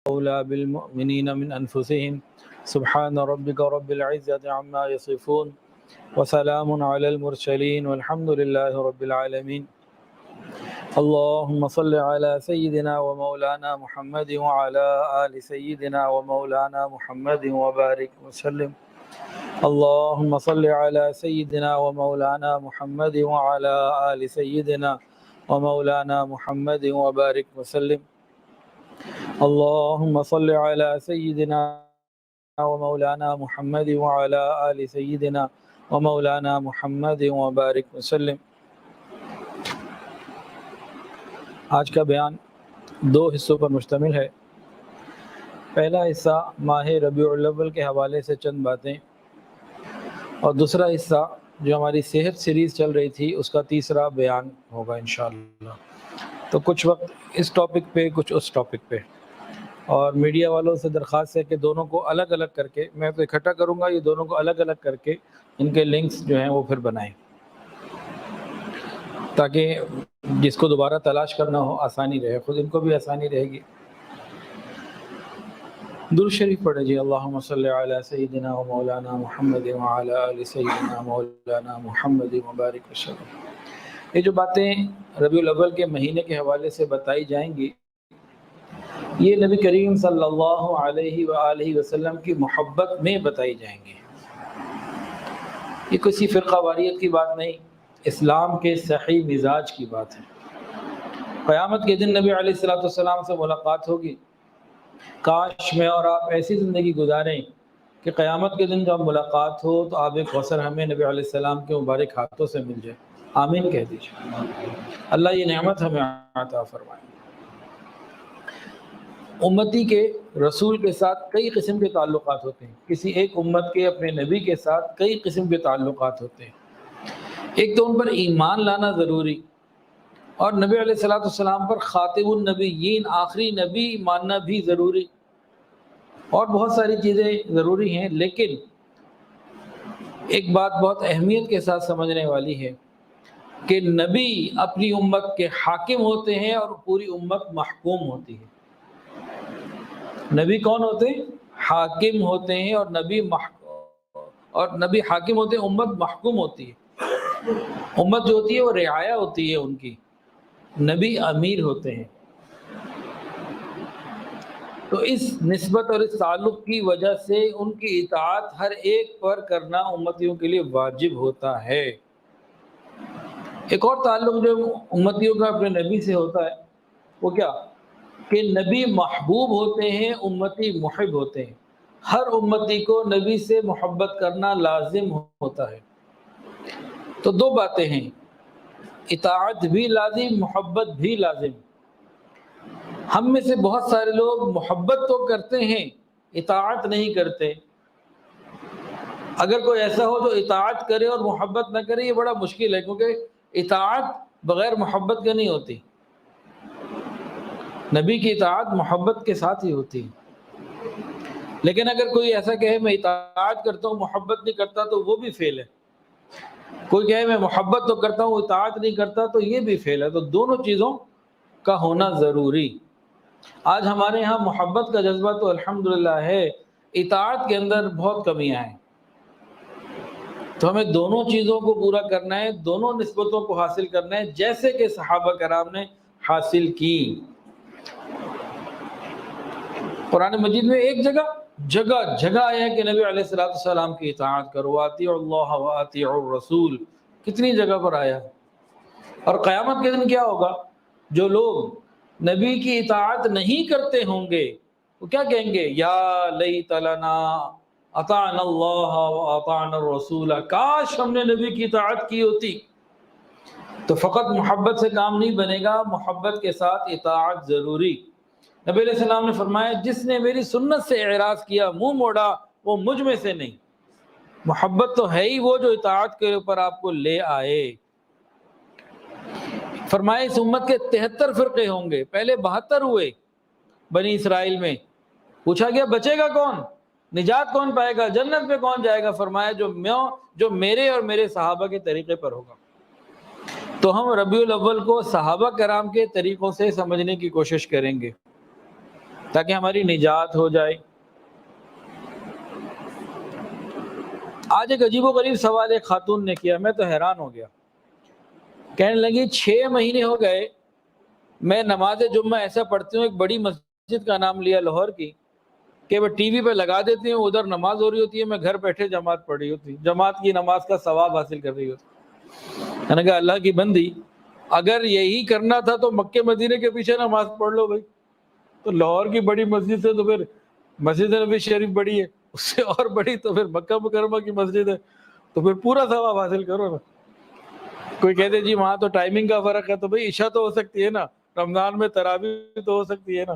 أولى بالمؤمنين من أنفسهم سبحان ربك رب العزة عما يصفون وسلام على المرسلين والحمد لله رب العالمين اللهم صل على سيدنا ومولانا محمد وعلى آل سيدنا ومولانا محمد وبارك وسلم اللهم صل على سيدنا ومولانا محمد وعلى آل سيدنا ومولانا محمد وبارك وسلم اللهم صل على سيدنا ومولانا محمد وعلى آل سيدنا ومولانا محمد وبارك وسلم۔ آج کا بیان دو حصوں پر مشتمل ہے۔ پہلا حصہ ماہ ربیع الاول کے حوالے سے چند باتیں، اور دوسرا حصہ جو ہماری صحت سیریز چل رہی تھی اس کا تیسرا بیان ہوگا انشاءاللہ۔ تو کچھ وقت اس ٹاپک پہ کچھ اس ٹاپک پہ، اور میڈیا والوں سے درخواست ہے کہ دونوں کو الگ الگ کر کے، میں تو اکٹھا کروں گا، یہ دونوں کو الگ الگ کر کے ان کے لنکس جو ہیں وہ پھر بنائیں، تاکہ جس کو دوبارہ تلاش کرنا ہو آسانی رہے، خود ان کو بھی آسانی رہے گی۔ درود شریف پڑھیں جی۔ اللہم صلی علی سیدنا و مولانا محمد وعلی آل سیدنا مولانا محمد وبارک وسلم۔ یہ جو باتیں ربیع الاول کے مہینے کے حوالے سے بتائی جائیں گی، یہ نبی کریم صلی اللہ علیہ وآلہ وسلم کی محبت میں بتائی جائیں گی۔ یہ کسی فرقہ واریت کی بات نہیں، اسلام کے صحیح مزاج کی بات ہے۔ قیامت کے دن نبی علیہ السلام سے ملاقات ہوگی۔ کاش میں اور آپ ایسی زندگی گزاریں کہ قیامت کے دن جب ملاقات ہو تو آب کوثر ہمیں نبی علیہ السلام کے مبارک ہاتھوں سے مل جائے۔ آمین کہہ دیجیے۔ اللہ یہ نعمت ہمیں عطا فرمائے۔ امتی کے رسول کے ساتھ کئی قسم کے تعلقات ہوتے ہیں، کسی ایک امت کے اپنے نبی کے ساتھ کئی قسم کے تعلقات ہوتے ہیں۔ ایک تو ان پر ایمان لانا ضروری، اور نبی علیہ السلام پر خاتم النبیین آخری نبی ماننا بھی ضروری، اور بہت ساری چیزیں ضروری ہیں، لیکن ایک بات بہت اہمیت کے ساتھ سمجھنے والی ہے کہ نبی اپنی امت کے حاکم ہوتے ہیں اور پوری امت محکوم ہوتی ہے۔ نبی کون ہوتے ہیں؟ حاکم ہوتے ہیں، اور نبی حاکم ہوتے ہیں، امت محکوم ہوتی ہے۔ امت جو ہوتی ہے وہ رعایا ہوتی ہے ان کی، نبی امیر ہوتے ہیں۔ تو اس نسبت اور اس تعلق کی وجہ سے ان کی اطاعت ہر ایک پر کرنا امتیوں کے لیے واجب ہوتا ہے۔ ایک اور تعلق جو امتیوں کا اپنے نبی سے ہوتا ہے وہ کیا؟ کہ نبی محبوب ہوتے ہیں، امتی محب ہوتے ہیں۔ ہر امتی کو نبی سے محبت کرنا لازم ہوتا ہے۔ تو دو باتیں ہیں، اطاعت بھی لازم، محبت بھی لازم۔ ہم میں سے بہت سارے لوگ محبت تو کرتے ہیں، اطاعت نہیں کرتے۔ اگر کوئی ایسا ہو جو اطاعت کرے اور محبت نہ کرے، یہ بڑا مشکل ہے، کیونکہ اطاعت بغیر محبت کے نہیں ہوتی۔ نبی کی اطاعت محبت کے ساتھ ہی ہوتی ہے۔ لیکن اگر کوئی ایسا کہے میں اطاعت کرتا ہوں محبت نہیں کرتا، تو وہ بھی فیل ہے۔ کوئی کہے میں محبت تو کرتا ہوں اطاعت نہیں کرتا، تو یہ بھی فیل ہے۔ تو دونوں چیزوں کا ہونا ضروری۔ آج ہمارے ہاں محبت کا جذبہ تو الحمدللہ ہے، اطاعت کے اندر بہت کمیاں ہیں۔ تو ہمیں دونوں چیزوں کو پورا کرنا ہے، دونوں نسبتوں کو حاصل کرنا ہے، جیسے کہ صحابہ کرام نے حاصل کی۔ قرآن مجید میں ایک جگہ آیا ہے کہ نبی علیہ السلام کی اطاعت کرو، اطیعوا اللہ واطیعوا الرسول، کتنی جگہ پر آیا۔ اور قیامت کے دن کیا ہوگا؟ جو لوگ نبی کی اطاعت نہیں کرتے ہوں گے وہ کیا کہیں گے؟ یا لیت لنا اطعنا اللہ واطعنا الرسول، کاش ہم نے نبی کی اطاعت کی ہوتی۔ تو فقط محبت سے کام نہیں بنے گا، محبت کے ساتھ اطاعت ضروری۔ نبی علیہ السلام نے فرمایا جس نے میری سنت سے اعراض کیا، منہ موڑا، وہ مجھ میں سے نہیں۔ محبت تو ہے ہی وہ جو اطاعت کے اوپر آپ کو لے آئے۔ فرمایا اس امت کے 73 فرقے ہوں گے، پہلے 72 ہوئے بنی اسرائیل میں۔ پوچھا گیا بچے گا کون، نجات کون پائے گا، جنت میں کون جائے گا؟ فرمایا جو میرے اور میرے صحابہ کے طریقے پر ہوگا۔ تو ہم ربیع الاول کو صحابہ کرام کے طریقوں سے سمجھنے کی کوشش کریں گے۔ تاکہ ہماری نجات ہو جائے۔ آج ایک عجیب و غریب سوال ایک خاتون نے کیا، میں تو حیران ہو گیا۔ کہنے لگی 6 مہینے ہو گئے میں نماز جمعہ ایسا پڑھتی ہوں، ایک بڑی مسجد کا نام لیا لاہور کی، کہ وہ ٹی وی پہ لگا دیتی ہوں، ادھر نماز ہو رہی ہوتی ہے، میں گھر بیٹھے جماعت پڑھ رہی ہوتی، جماعت کی نماز کا ثواب حاصل کر رہی ہوتی۔ میں نے کہا اللہ کی بندی، اگر یہی کرنا تھا تو مکے مدینے کے پیچھے نماز پڑھ لو بھائی، تو لاہور کی بڑی مسجد سے تو پھر مسجد نبی شریف بڑی ہے، اس سے اور بڑی تو پھر مکہ مکرمہ کی مسجد ہے، تو پھر پورا ثواب حاصل کرو نا۔ کوئی کہتے جی وہاں تو ٹائمنگ کا فرق ہے، تو بھائی عشاء تو ہو سکتی ہے نا، رمضان میں تراویح تو ہو سکتی ہے نا۔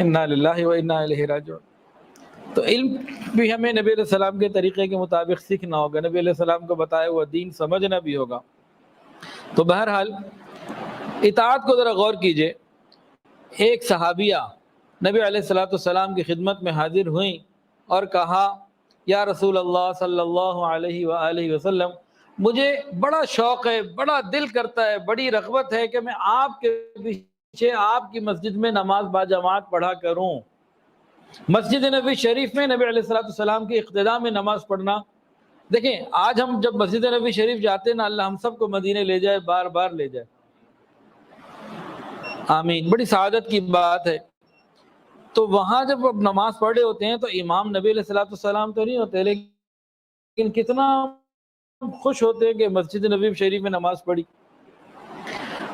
انا للہ و انا الیہ راجعون۔ تو علم بھی ہمیں نبی علیہ السلام کے طریقے کے مطابق سیکھنا ہوگا، نبی علیہ السلام کو بتایا ہوا دین سمجھنا بھی ہوگا۔ تو بہرحال اطاعت کو ذرا غور کیجئے۔ ایک صحابیہ نبی علیہ السلام کی خدمت میں حاضر ہوئیں اور کہا یا رسول اللہ صلی اللہ علیہ وآلہ وسلم، مجھے بڑا شوق ہے، بڑا دل کرتا ہے، بڑی رغبت ہے کہ میں آپ کے پیچھے آپ کی مسجد میں نماز باجماعت پڑھا کروں۔ مسجد نبی شریف میں نبی علیہ السلام کی اقتداء میں نماز پڑھنا، دیکھیں آج ہم جب مسجد نبی شریف جاتے ہیں نا، اللہ ہم سب کو مدینے لے جائے، بار بار لے جائے، آمین، بڑی سعادت کی بات ہے۔ تو وہاں جب اب نماز پڑھ رہے ہوتے ہیں تو امام نبی علیہ السلام تو نہیں ہوتے، لیکن کتنا خوش ہوتے ہیں کہ مسجد نبی شریف میں نماز پڑھی۔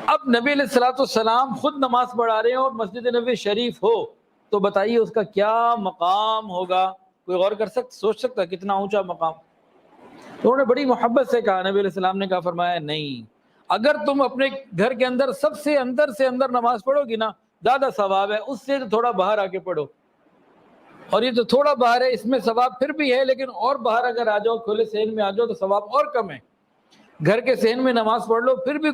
اب نبی علیہ السلام خود نماز پڑھا رہے ہیں اور مسجد نبی شریف ہو، تو بتائیے اس کا کیا مقام ہوگا؟ کوئی غور کر سوچ سکتا کتنا اونچا مقام؟ تو انہوں نے بڑی محبت سے کہا، نبی علیہ السلام نے کہا، فرمایا نہیں، اگر تم اپنے گھر کے اندر سب سے اندر نماز پڑھو گی نا، زیادہ ثواب ہے، اس سے تھوڑا باہر آ کے پڑھو، اور یہ تو تھوڑا باہر ہے، اس میں ثواب پھر بھی ہے، لیکن اور باہر اگر آ جاؤ، کھلے صحن میں آ جاؤ تو ثواب اور کم ہے۔ گھر کے صحن میں نماز پڑھ لو پھر بھی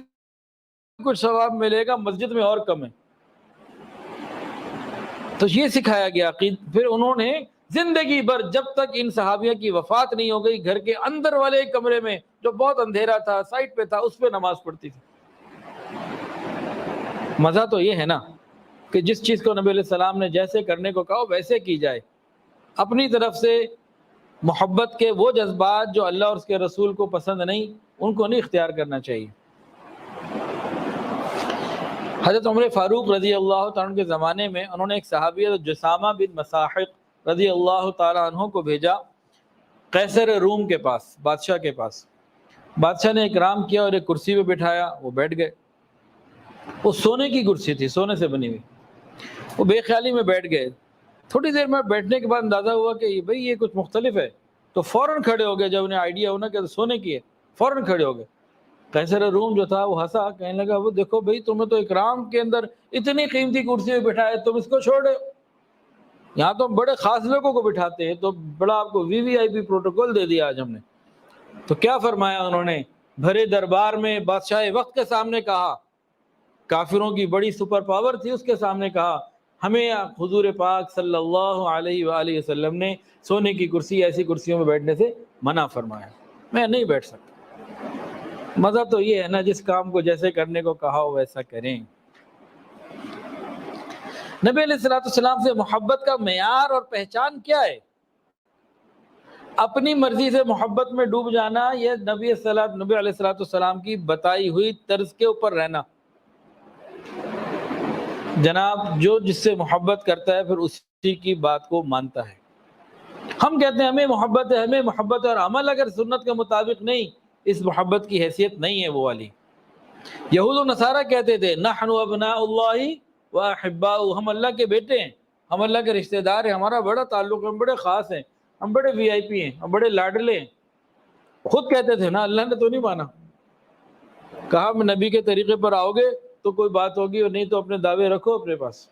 کچھ ثواب ملے گا، مسجد میں اور کم ہے۔ تو یہ سکھایا گیا۔ پھر انہوں نے زندگی بھر جب تک ان صحابیہ کی وفات نہیں ہو گئی، گھر کے اندر والے ایک کمرے میں جو بہت اندھیرا تھا، سائٹ پہ تھا، اس پہ نماز پڑھتی تھی۔ مزہ تو یہ ہے نا کہ جس چیز کو نبی علیہ السلام نے جیسے کرنے کو کہا ویسے کی جائے۔ اپنی طرف سے محبت کے وہ جذبات جو اللہ اور اس کے رسول کو پسند نہیں، ان کو نہیں اختیار کرنا چاہیے۔ حضرت عمر فاروق رضی اللہ تعالیٰ عنہ کے زمانے میں انہوں نے ایک صحابی جسامہ بن مساحق رضی اللہ تعالیٰ عنہ کو بھیجا قیصر روم کے پاس، بادشاہ کے پاس۔ بادشاہ نے اکرام کیا اور ایک کرسی پہ بٹھایا، وہ بیٹھ گئے۔ وہ سونے کی کرسی تھی، سونے سے بنی ہوئی، وہ بے خیالی میں بیٹھ گئے۔ تھوڑی دیر میں بیٹھنے کے بعد اندازہ ہوا کہ بھئی یہ کچھ مختلف ہے، تو فوراً کھڑے ہو گئے۔ جب انہیں آئیڈیا ہونا کہ سونے کی ہے، فوراً کھڑے ہو گئے۔ قیصر روم جو تھا وہ ہنسا، کہنے لگا وہ دیکھو بھئی تمہیں تو اکرام کے اندر اتنی قیمتی کرسی پہ بٹھائے، تم اس کو چھوڑے، یہاں تو ہم بڑے خاص لوگوں کو بٹھاتے ہیں، تو بڑا آپ کو VVIP پروٹوکول دے دیا آج ہم نے۔ تو کیا فرمایا انہوں نے؟ بھرے دربار میں بادشاہ وقت کے سامنے کہا، کافروں کی بڑی سپر پاور تھی، اس کے سامنے کہا، ہمیں حضور پاک صلی اللہ علیہ وآلہ وسلم نے سونے کی کرسی، ایسی کرسیوں میں بیٹھنے سے منع فرمایا، میں نہیں بیٹھ سکتا۔ مزہ تو یہ ہے نا جس کام کو جیسے کرنے کو کہا ہو ویسا کریں۔ نبی علیہ السلام سے محبت کا معیار اور پہچان کیا ہے؟ اپنی مرضی سے محبت میں ڈوب جانا، یہ نبی علیہ السلام کی بتائی ہوئی طرز کے اوپر رہنا۔ جناب جو جس سے محبت کرتا ہے پھر اسی کی بات کو مانتا ہے۔ ہم کہتے ہیں ہمیں محبت ہے، ہمیں محبت ہے، اور عمل اگر سنت کے مطابق نہیں، اس محبت کی حیثیت نہیں ہے وہ والی۔ یہود و نصارہ کہتے تھے نحن ابناء اللہ واحباؤہ، ہم اللہ کے بیٹے ہیں، ہم اللہ کے رشتہ دار ہیں، ہمارا بڑا تعلق ہے، ہم بڑے خاص ہیں، ہم بڑے VIP ہیں، ہم بڑے لاڈلے ہیں۔ خود کہتے تھے نا، اللہ نے تو نہیں مانا، کہا نبی کے طریقے پر آؤ گے تو کوئی بات ہوگی، اور نہیں تو اپنے دعوے رکھو اپنے پاس۔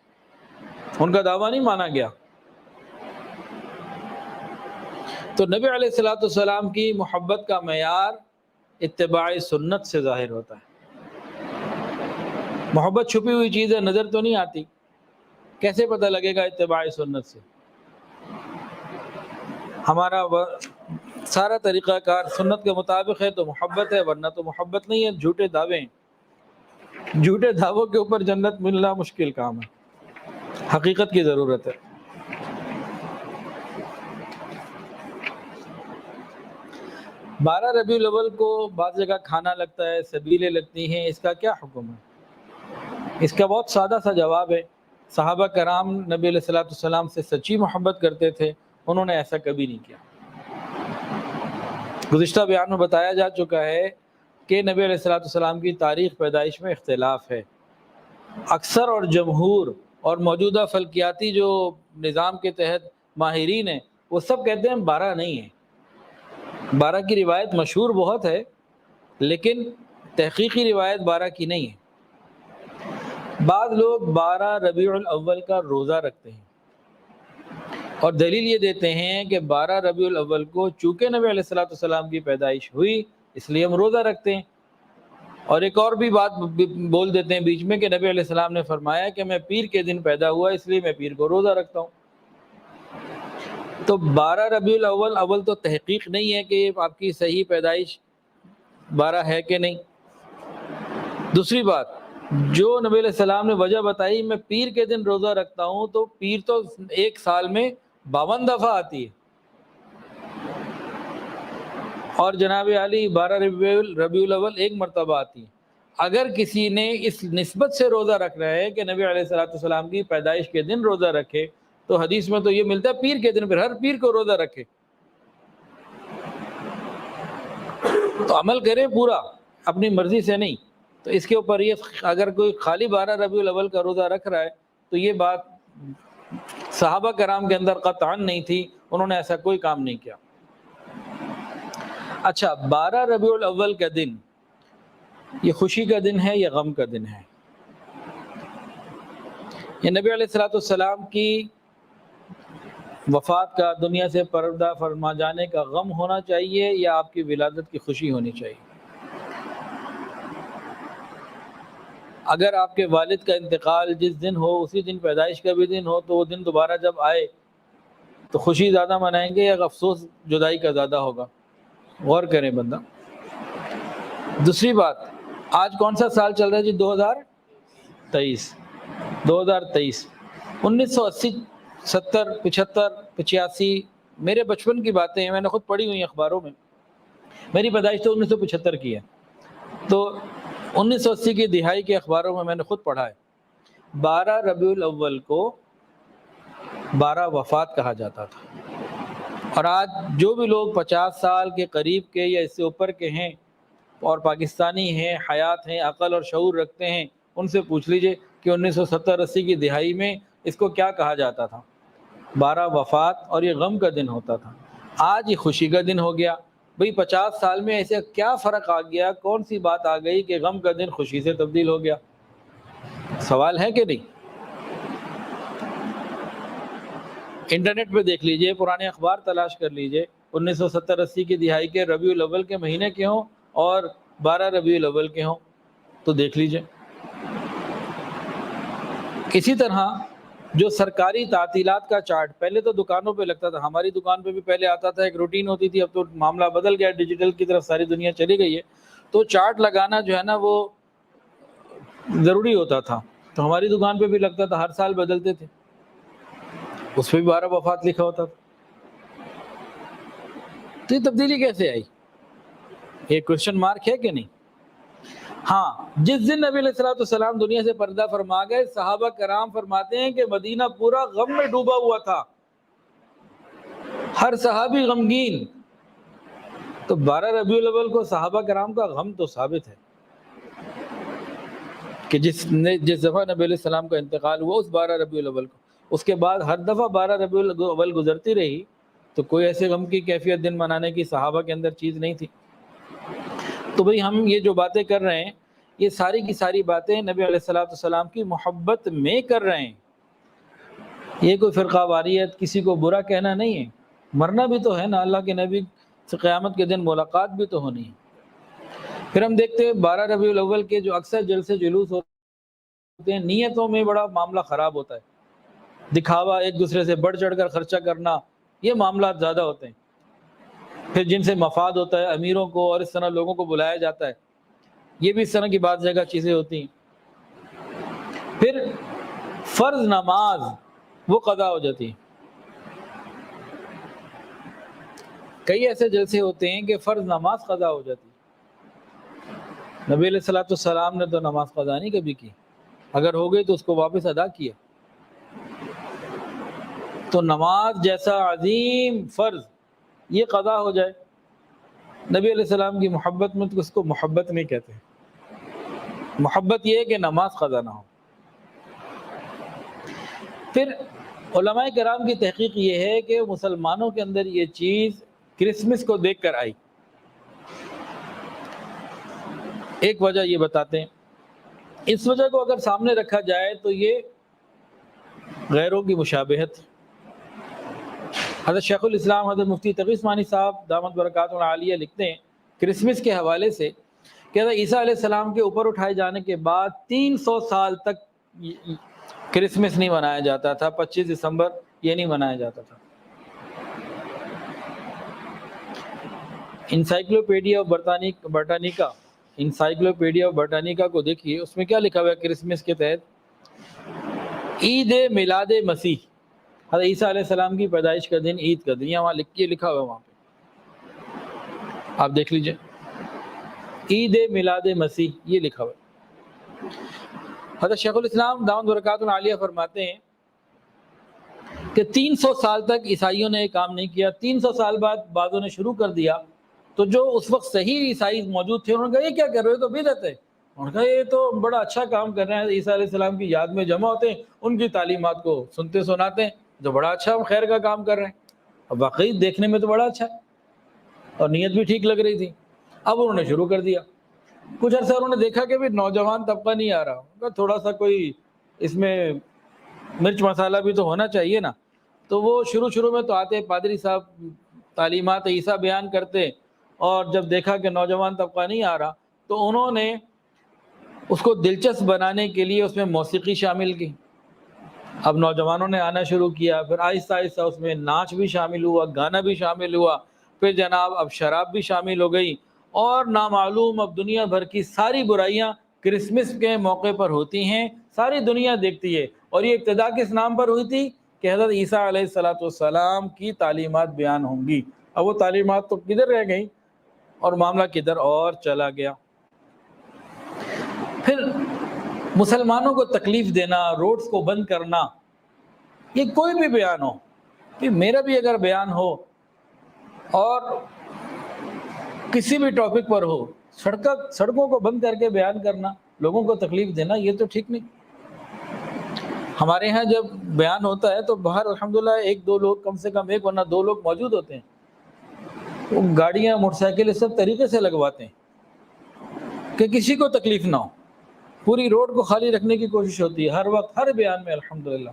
ان کا دعویٰ نہیں مانا گیا۔ تو نبی علیہ السلام کی محبت کا معیار اتباع سنت سے ظاہر ہوتا ہے۔ محبت چھپی ہوئی چیز ہے، نظر تو نہیں آتی، کیسے پتہ لگے گا؟ اتباع سنت سے۔ ہمارا سارا طریقہ کار سنت کے مطابق ہے تو محبت ہے، ورنہ تو محبت نہیں ہے، جھوٹے دعوے ہیں۔ جھوٹے دعووں کے اوپر جنت ملنا مشکل کام ہے۔ حقیقت کی ضرورت ہے۔ 12 ربیع الاول کو بعض جگہ کھانا لگتا ہے، سبیلیں لگتی ہیں، اس کا کیا حکم ہے؟ اس کا بہت سادہ سا جواب ہے، صحابہ کرام نبی علیہ الصلوۃ والسلام سے سچی محبت کرتے تھے، انہوں نے ایسا کبھی نہیں کیا۔ گزشتہ بیان میں بتایا جا چکا ہے کہ نبی علیہ الصلوۃ والسلام کی تاریخ پیدائش میں اختلاف ہے۔ اکثر اور جمہور اور موجودہ فلکیاتی جو نظام کے تحت ماہرین ہیں وہ سب کہتے ہیں 12 نہیں ہیں۔ 12 کی روایت مشہور بہت ہے لیکن تحقیقی روایت 12 کی نہیں ہے۔ بعض لوگ 12 ربیع الاول کا روزہ رکھتے ہیں اور دلیل یہ دیتے ہیں کہ 12 ربیع الاول کو چونکہ نبی علیہ الصلوۃ والسلام کی پیدائش ہوئی اس لیے ہم روزہ رکھتے ہیں، اور ایک اور بھی بات بول دیتے ہیں بیچ میں کہ نبی علیہ السلام نے فرمایا کہ میں پیر کے دن پیدا ہوا اس لیے میں پیر کو روزہ رکھتا ہوں۔ تو 12 ربیع الاول اول تو تحقیق نہیں ہے کہ آپ کی صحیح پیدائش 12 ہے کہ نہیں۔ دوسری بات، جو نبی علیہ السلام نے وجہ بتائی میں پیر کے دن روزہ رکھتا ہوں، تو پیر تو ایک سال میں 52 دفعہ آتی ہے، اور جناب علی 12 ربیع الاول ایک مرتبہ آتی ہے۔ اگر کسی نے اس نسبت سے روزہ رکھنا ہے کہ نبی علیہ الصلوۃ والسلام کی پیدائش کے دن روزہ رکھے، تو حدیث میں تو یہ ملتا ہے پیر کے دن، پھر ہر پیر کو روزہ رکھے، تو عمل کرے پورا، اپنی مرضی سے نہیں۔ تو اس کے اوپر یہ اگر کوئی خالی 12 ربیع الاول کا روزہ رکھ رہا ہے تو یہ بات صحابہ کرام کے اندر قطعاً نہیں تھی، انہوں نے ایسا کوئی کام نہیں کیا۔ اچھا، 12 ربیع الاول کا دن یہ خوشی کا دن ہے یا غم کا دن ہے؟ یہ نبی علیہ الصلوۃ والسلام کی وفات کا، دنیا سے پردہ فرما جانے کا غم ہونا چاہیے یا آپ کی ولادت کی خوشی ہونی چاہیے؟ اگر آپ کے والد کا انتقال جس دن ہو اسی دن پیدائش کا بھی دن ہو تو وہ دن دوبارہ جب آئے تو خوشی زیادہ منائیں گے یا افسوس جدائی کا زیادہ ہوگا؟ غور کریں بندہ۔ دوسری بات، آج کون سا سال چل رہا ہے جی؟ 2023 1980 70 75 85 میرے بچپن کی باتیں ہیں، میں نے خود پڑھی ہوئی اخباروں میں۔ میری پیدائش تو 1975 کی ہے، تو 1980 کی دہائی کے اخباروں میں نے خود پڑھا ہے 12 ربیع الاول کو 12 وفات کہا جاتا تھا۔ اور آج جو بھی لوگ 50 سال کے قریب کے یا اس سے اوپر کے ہیں اور پاکستانی ہیں، حیات ہیں، عقل اور شعور رکھتے ہیں، ان سے پوچھ لیجئے کہ 1970-80 کی دہائی میں اس کو کیا کہا جاتا تھا؟ 12 وفات، اور یہ غم کا دن ہوتا تھا۔ آج یہ خوشی کا دن ہو گیا۔ بھئی 50 سال میں ایسے کیا فرق آ گیا، کون سی بات آ گئی کہ غم کا دن خوشی سے تبدیل ہو گیا؟ سوال ہے کہ نہیں؟ انٹرنیٹ پہ دیکھ لیجئے، پرانے اخبار تلاش کر لیجئے، 1970-80 کی دہائی کے ربیع الاول کے مہینے کے ہوں اور 12 ربیع الاول کے ہوں تو دیکھ لیجئے۔ اسی طرح جو سرکاری تعطیلات کا چارٹ پہلے تو دکانوں پہ لگتا تھا، ہماری دکان پہ بھی پہلے آتا تھا، ایک روٹین ہوتی تھی، اب تو معاملہ بدل گیا، ڈیجیٹل کی طرف ساری دنیا چلی گئی ہے، تو چارٹ لگانا جو ہے نا وہ ضروری ہوتا تھا، تو ہماری دکان پہ بھی لگتا تھا، ہر سال بدلتے تھے، اس پہ بھی 12 وفات لکھا ہوتا تھا۔ تو یہ تبدیلی کیسے آئی؟ ایک کوشچن مارک ہے کہ نہیں؟ ہاں، جس دن نبی علیہ الصلوۃ والسلام دنیا سے پردہ فرما گئے، صحابہ کرام فرماتے ہیں کہ مدینہ پورا غم میں ڈوبا ہوا تھا، ہر صحابی غمگین۔ تو 12 ربیع الاول کو صحابہ کرام کا غم تو ثابت ہے کہ جس دفعہ نبی علیہ السلام کا انتقال ہوا اس 12 ربیع الاول کو، اس کے بعد ہر دفعہ 12 ربیع الاول گزرتی رہی تو کوئی ایسے غم کی کیفیت دن منانے کی صحابہ کے اندر چیز نہیں تھی۔ تو بھئی ہم یہ جو باتیں کر رہے ہیں یہ ساری کی ساری باتیں نبی علیہ الصلوۃ والسلام کی محبت میں کر رہے ہیں، یہ کوئی فرقہ واریت، کسی کو برا کہنا نہیں ہے۔ مرنا بھی تو ہے نا، اللہ کے نبی سے قیامت کے دن ملاقات بھی تو ہونی ہے۔ پھر ہم دیکھتے ہیں 12 ربیع الاول کے جو اکثر جلسے جلوس ہوتے ہیں، نیتوں میں بڑا معاملہ خراب ہوتا ہے، دکھاوا، ایک دوسرے سے بڑھ چڑھ کر خرچہ کرنا، یہ معاملات زیادہ ہوتے ہیں۔ پھر جن سے مفاد ہوتا ہے، امیروں کو اور اس طرح لوگوں کو بلایا جاتا ہے، یہ بھی اس طرح کی بعض جگہ چیزیں ہوتی ہیں۔ پھر فرض نماز وہ قضا ہو جاتی ہے. کئی ایسے جلسے ہوتے ہیں کہ فرض نماز قضا ہو جاتی ہے. نبی علیہ الصلوۃ والسلام نے تو نماز قضا نہیں کبھی کی، اگر ہو گئی تو اس کو واپس ادا کیا. تو نماز جیسا عظیم فرض یہ قضا ہو جائے، نبی علیہ السلام کی محبت میں تو اس کو محبت نہیں کہتے. محبت یہ ہے کہ نماز قضا نہ ہو. پھر علماء کرام کی تحقیق یہ ہے کہ مسلمانوں کے اندر یہ چیز کرسمس کو دیکھ کر آئی. ایک وجہ یہ بتاتے ہیں، اس وجہ کو اگر سامنے رکھا جائے تو یہ غیروں کی مشابہت. حضرت شیخ الاسلام حضرت مفتی تقی عثمانی صاحب دامت برکاتہ العالیہ لکھتے ہیں کرسمس کے حوالے سے کہ حضرت عیسیٰ علیہ السلام کے اوپر اٹھائے جانے کے بعد 300 سال تک کرسمس نہیں منایا جاتا تھا، 25 دسمبر یہ نہیں منایا جاتا تھا. انسائکلوپیڈیا آف برٹانیکا کو دیکھیے، اس میں کیا لکھا ہوا ہے کرسمس کے تحت؟ عید میلاد مسیح، حضرت عیسیٰ علیہ السلام کی پیدائش کا دن، عید کا دن. یہ وہاں لکھا ہوا ہے، وہاں پہ آپ دیکھ لیجئے، عید میلاد مسیح یہ لکھا ہوا ہے. حضرت شیخ الاسلام دامت برکاتہ العالیہ فرماتے ہیں کہ 300 سال تک عیسائیوں نے یہ کام نہیں کیا. 300 سال بعد بعضوں نے شروع کر دیا، تو جو اس وقت صحیح عیسائی موجود تھے انہوں نے کہا یہ کیا کر رہے ہو، تو بدعت ہے. انہوں نے کہا یہ تو بڑا اچھا کام کر رہے ہیں، عیسیٰ علیہ السلام کی یاد میں جمع ہوتے ہیں، ان کی تعلیمات کو سنتے سناتے ہیں، جو بڑا اچھا خیر کا کام کر رہے ہیں. اب واقعی دیکھنے میں تو بڑا اچھا ہے اور نیت بھی ٹھیک لگ رہی تھی. اب انہوں نے شروع کر دیا. کچھ عرصہ انہوں نے دیکھا کہ بھی نوجوان طبقہ نہیں آ رہا، تھوڑا سا کوئی اس میں مرچ مسالہ بھی تو ہونا چاہیے نا. تو وہ شروع میں تو آتے پادری صاحب تعلیمات عیسیٰ بیان کرتے، اور جب دیکھا کہ نوجوان طبقہ نہیں آ رہا تو انہوں نے اس کو دلچسپ بنانے کے لیے اس میں موسیقی شامل کی. اب نوجوانوں نے آنا شروع کیا، پھر آہستہ آہستہ اس میں ناچ بھی شامل ہوا، گانا بھی شامل ہوا، پھر جناب اب شراب بھی شامل ہو گئی، اور نامعلوم اب دنیا بھر کی ساری برائیاں کرسمس کے موقع پر ہوتی ہیں، ساری دنیا دیکھتی ہے. اور یہ ابتدا کس نام پر ہوئی تھی کہ حضرت عیسیٰ علیہ السلام کی تعلیمات بیان ہوں گی. اب وہ تعلیمات تو کدھر رہ گئیں اور معاملہ کدھر اور چلا گیا. پھر مسلمانوں کو تکلیف دینا، روڈز کو بند کرنا، یہ کوئی بھی بیان ہو، کہ میرا بھی اگر بیان ہو اور کسی بھی ٹاپک پر ہو، سڑکوں کو بند کر کے بیان کرنا، لوگوں کو تکلیف دینا، یہ تو ٹھیک نہیں. ہمارے ہاں جب بیان ہوتا ہے تو باہر الحمدللہ 1-2 لوگ، کم سے کم 1 ورنہ 2 لوگ موجود ہوتے ہیں. وہ گاڑیاں موٹر سائیکل اس سب طریقے سے لگواتے ہیں کہ کسی کو تکلیف نہ ہو. پوری روڈ کو خالی رکھنے کی کوشش ہوتی ہے ہر وقت، ہر بیان میں. الحمدللہ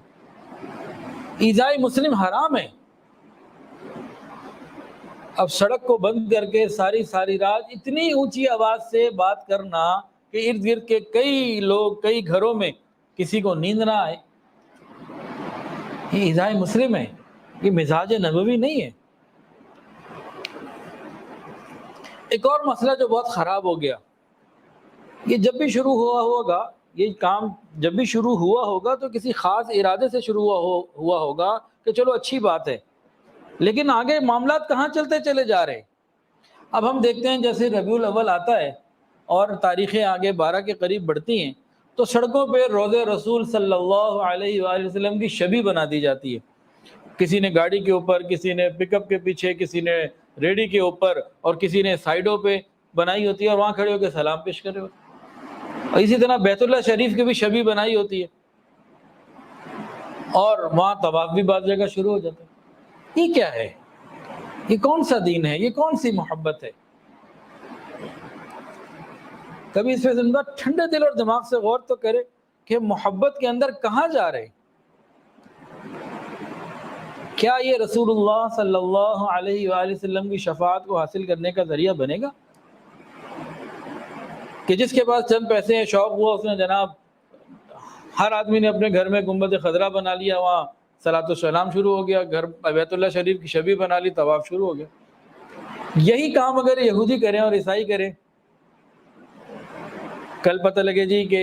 ایذائے مسلم حرام ہے. اب سڑک کو بند کر کے ساری رات اتنی اونچی آواز سے بات کرنا کہ ارد گرد کے کئی لوگ، کئی گھروں میں کسی کو نیند نہ آئے، یہ ایذائے مسلم ہے، یہ مزاج نبوی نہیں ہے. ایک اور مسئلہ جو بہت خراب ہو گیا، یہ جب بھی شروع ہوگا، یہ کام جب بھی شروع ہوا ہوگا تو کسی خاص ارادے سے شروع ہوا ہوگا کہ چلو اچھی بات ہے، لیکن آگے معاملات کہاں چلتے چلے جا رہے ہیں. اب ہم دیکھتے ہیں جیسے ربیع الاول آتا ہے اور تاریخیں آگے 12 کے قریب بڑھتی ہیں تو سڑکوں پہ روض رسول صلی اللہ علیہ وآلہ وسلم کی شبیہ بنا دی جاتی ہے. کسی نے گاڑی کے اوپر، کسی نے پک اپ کے پیچھے، کسی نے ریڑھی کے اوپر، اور کسی نے سائیڈوں پہ بنائی ہوتی ہے اور وہاں کھڑے ہو کے سلام پیش کر رہے ہوتے ہیں. اور اسی طرح بیت اللہ شریف کی بھی شبیہ بنائی ہوتی ہے، اور وہاں طواف بھی بعض جگہ شروع ہو جاتا ہے. یہ کیا ہے؟ یہ کون سا دین ہے؟ یہ کون سی محبت ہے؟ کبھی اس پہ زندہ ٹھنڈے دل اور دماغ سے غور تو کرے کہ محبت کے اندر کہاں جا رہے. کیا یہ رسول اللہ صلی اللہ علیہ وآلہ وسلم کی شفاعت کو حاصل کرنے کا ذریعہ بنے گا کہ جس کے پاس چند پیسے ہیں، شوق ہوا، اس نے جناب ہر آدمی نے اپنے گھر میں گنبد خضرا بنا لیا، وہاں صلاۃ السلام شروع ہو گیا، گھر بیت اللہ شریف کی شبیہ بنا لی، طواف شروع ہو گیا. یہی کام اگر یہودی کریں اور عیسائی کریں، کل پتہ لگے جی کہ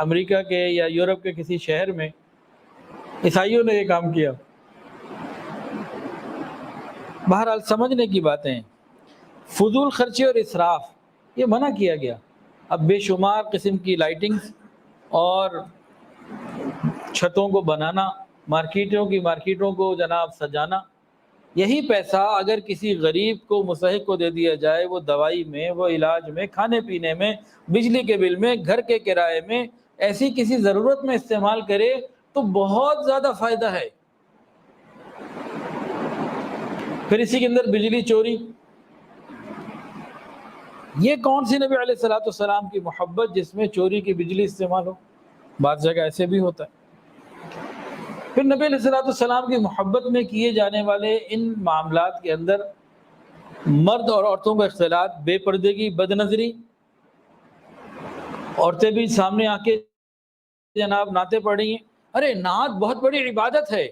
امریکہ کے یا یورپ کے کسی شہر میں عیسائیوں نے یہ کام کیا۔ بہرحال سمجھنے کی باتیں ہیں، فضول خرچی اور اسراف یہ منع کیا گیا۔ اب بے شمار قسم کی لائٹنگز اور چھتوں کو بنانا، مارکیٹوں کو جناب سجانا، یہی پیسہ اگر کسی غریب کو مستحق کو دے دیا جائے، وہ دوائی میں، وہ علاج میں، کھانے پینے میں، بجلی کے بل میں، گھر کے کرائے میں، ایسی کسی ضرورت میں استعمال کرے تو بہت زیادہ فائدہ ہے۔ پھر اسی کے اندر بجلی چوری، یہ کون سی نبی علیہ الصلوۃ والسلام کی محبت جس میں چوری کی بجلی استعمال ہو؟ بعض جگہ ایسے بھی ہوتا ہے۔ پھر نبی علیہ الصلوۃ والسلام کی محبت میں کیے جانے والے ان معاملات کے اندر مرد اور عورتوں کا اختلاط، بے پردگی، بد نظری، عورتیں بھی سامنے آ کے جناب نعتیں پڑھ رہی ہیں۔ ارے نعت بہت بڑی عبادت ہے،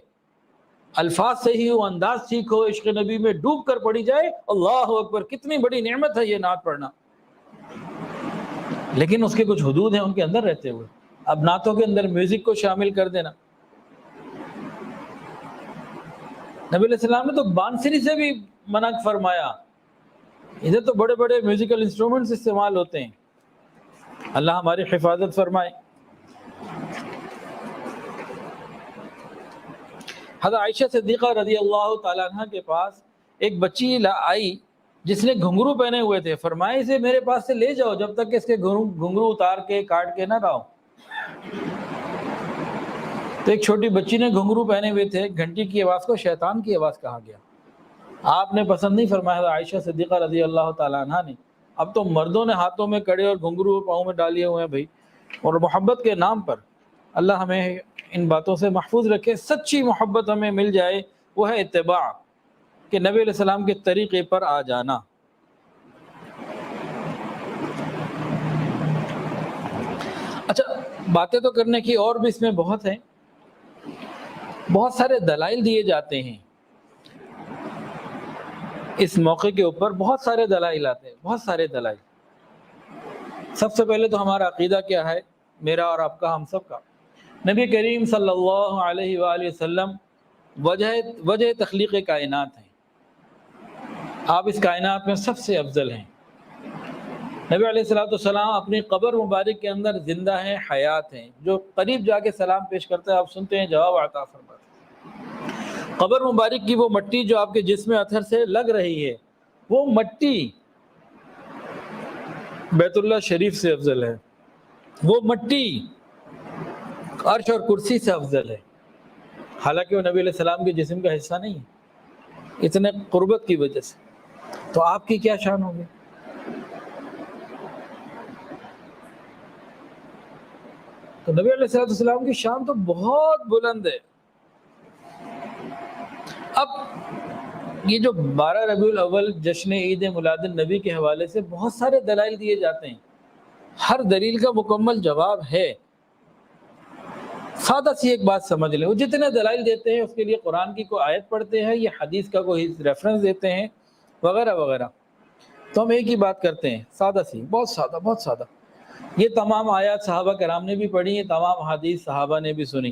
الفاظ صحیح ہو، انداز ٹھیک ہو، عشق نبی میں ڈوب کر پڑھی جائے، اللہ اکبر، کتنی بڑی نعمت ہے یہ نعت پڑھنا، لیکن اس کے کچھ حدود ہیں ان کے اندر رہتے ہوئے۔ اب نعتوں کے اندر میوزک کو شامل کر دینا، نبی علیہ السلام نے تو بانسری سے بھی منع فرمایا، ادھر تو بڑے بڑے میوزیکل انسٹرومنٹس استعمال ہوتے ہیں، اللہ ہماری حفاظت فرمائے۔ حضرت عائشہ صدیقہ رضی اللہ تعالیٰ عنہ کے پاس ایک بچی آئی جس نے گھنگرو پہنے ہوئے تھے، فرمایا اسے میرے پاس سے لے جاؤ جب تک کہ اس کے گھنگرو اتار کے کاٹ کے نہ لاؤ۔ تو ایک چھوٹی بچی نے گھنگرو پہنے ہوئے تھے، گھنٹی کی آواز کو شیطان کی آواز کہا گیا۔ آپ نے پسند نہیں فرمایا عائشہ صدیقہ رضی اللہ تعالیٰ عنہ نے، اب تو مردوں نے ہاتھوں میں کڑے اور گھنگرو پاؤں میں ڈالے ہوئے ہیں بھائی، اور محبت کے نام پر اللہ ہمیں ان باتوں سے محفوظ رکھے۔ سچی محبت ہمیں مل جائے وہ ہے اتباع، کہ نبی علیہ السلام کے طریقے پر آ جانا۔ اچھا، باتیں تو کرنے کی اور بھی اس میں بہت ہیں، بہت سارے دلائل دیے جاتے ہیں اس موقع کے اوپر، بہت سارے دلائل آتے ہیں، بہت سارے دلائل۔ سب سے پہلے تو ہمارا عقیدہ کیا ہے، میرا اور آپ کا، ہم سب کا، نبی کریم صلی اللہ علیہ وآلہ وسلم وجہ تخلیق کائنات ہیں، آپ اس کائنات میں سب سے افضل ہیں۔ نبی علیہ الصلوۃ والسلام اپنی قبر مبارک کے اندر زندہ ہیں، حیات ہیں، جو قریب جا کے سلام پیش کرتے ہیں آپ سنتے ہیں، جواب عطا فرماتے ہیں۔ قبر مبارک کی وہ مٹی جو آپ کے جسم اطہر سے لگ رہی ہے، وہ مٹی بیت اللہ شریف سے افضل ہے، وہ مٹی عرش اور کرسی سے افضل ہے، حالانکہ وہ نبی علیہ السلام کے جسم کا حصہ نہیں ہے، اتنے قربت کی وجہ سے، تو آپ کی کیا شان ہوگی؟ تو نبی علیہ السلام کی شان تو بہت بلند ہے۔ اب یہ جو 12 ربیع الاول جشن عید میلاد النبی کے حوالے سے بہت سارے دلائل دیے جاتے ہیں، ہر دلیل کا مکمل جواب ہے۔ سادہ سی ایک بات سمجھ لیں، وہ جتنے دلائل دیتے ہیں اس کے لیے قرآن کی کوئی آیت پڑھتے ہیں یا حدیث کا کوئی ریفرنس دیتے ہیں وغیرہ وغیرہ۔ تو ہم ایک ہی بات کرتے ہیں، سادہ سی، بہت سادہ، بہت سادہ۔ یہ تمام آیات صحابہ کرام نے بھی پڑھی ہیں، تمام حدیث صحابہ نے بھی سنی،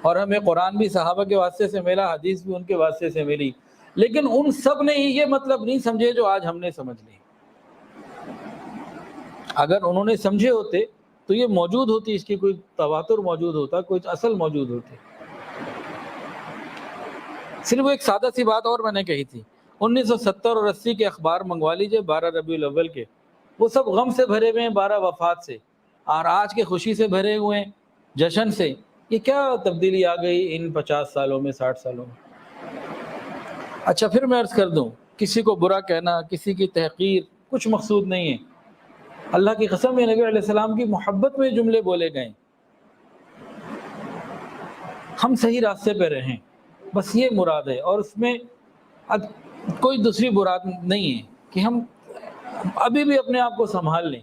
اور ہمیں قرآن بھی صحابہ کے واسطے سے ملا، حدیث بھی ان کے واسطے سے ملی، لیکن ان سب نے یہ مطلب نہیں سمجھے جو آج ہم نے سمجھ لی۔ اگر انہوں نے سمجھے ہوتے تو یہ موجود ہوتی، اس کی کوئی تواتر موجود ہوتا، کوئی اصل موجود ہوتی۔ صرف ایک سادہ سی بات اور میں نے کہی تھی، 1970 اور 80 کے اخبار منگوا لیجئے 12 ربیع الاول کے، وہ سب غم سے بھرے ہوئے ہیں 12 وفات سے، اور آج کے خوشی سے بھرے ہوئے ہیں، جشن سے۔ یہ کیا تبدیلی آ گئی ان 50 سالوں میں، 60 سالوں میں؟ اچھا پھر میں عرض کر دوں، کسی کو برا کہنا، کسی کی تحقیر کچھ مقصود نہیں ہے، اللہ کی قسم یہ نبی علیہ السلام کی محبت میں جملے بولے گئے، ہم صحیح راستے پہ رہیں، بس یہ مراد ہے، اور اس میں کوئی دوسری مراد نہیں ہے کہ ہم ابھی بھی اپنے آپ کو سنبھال لیں،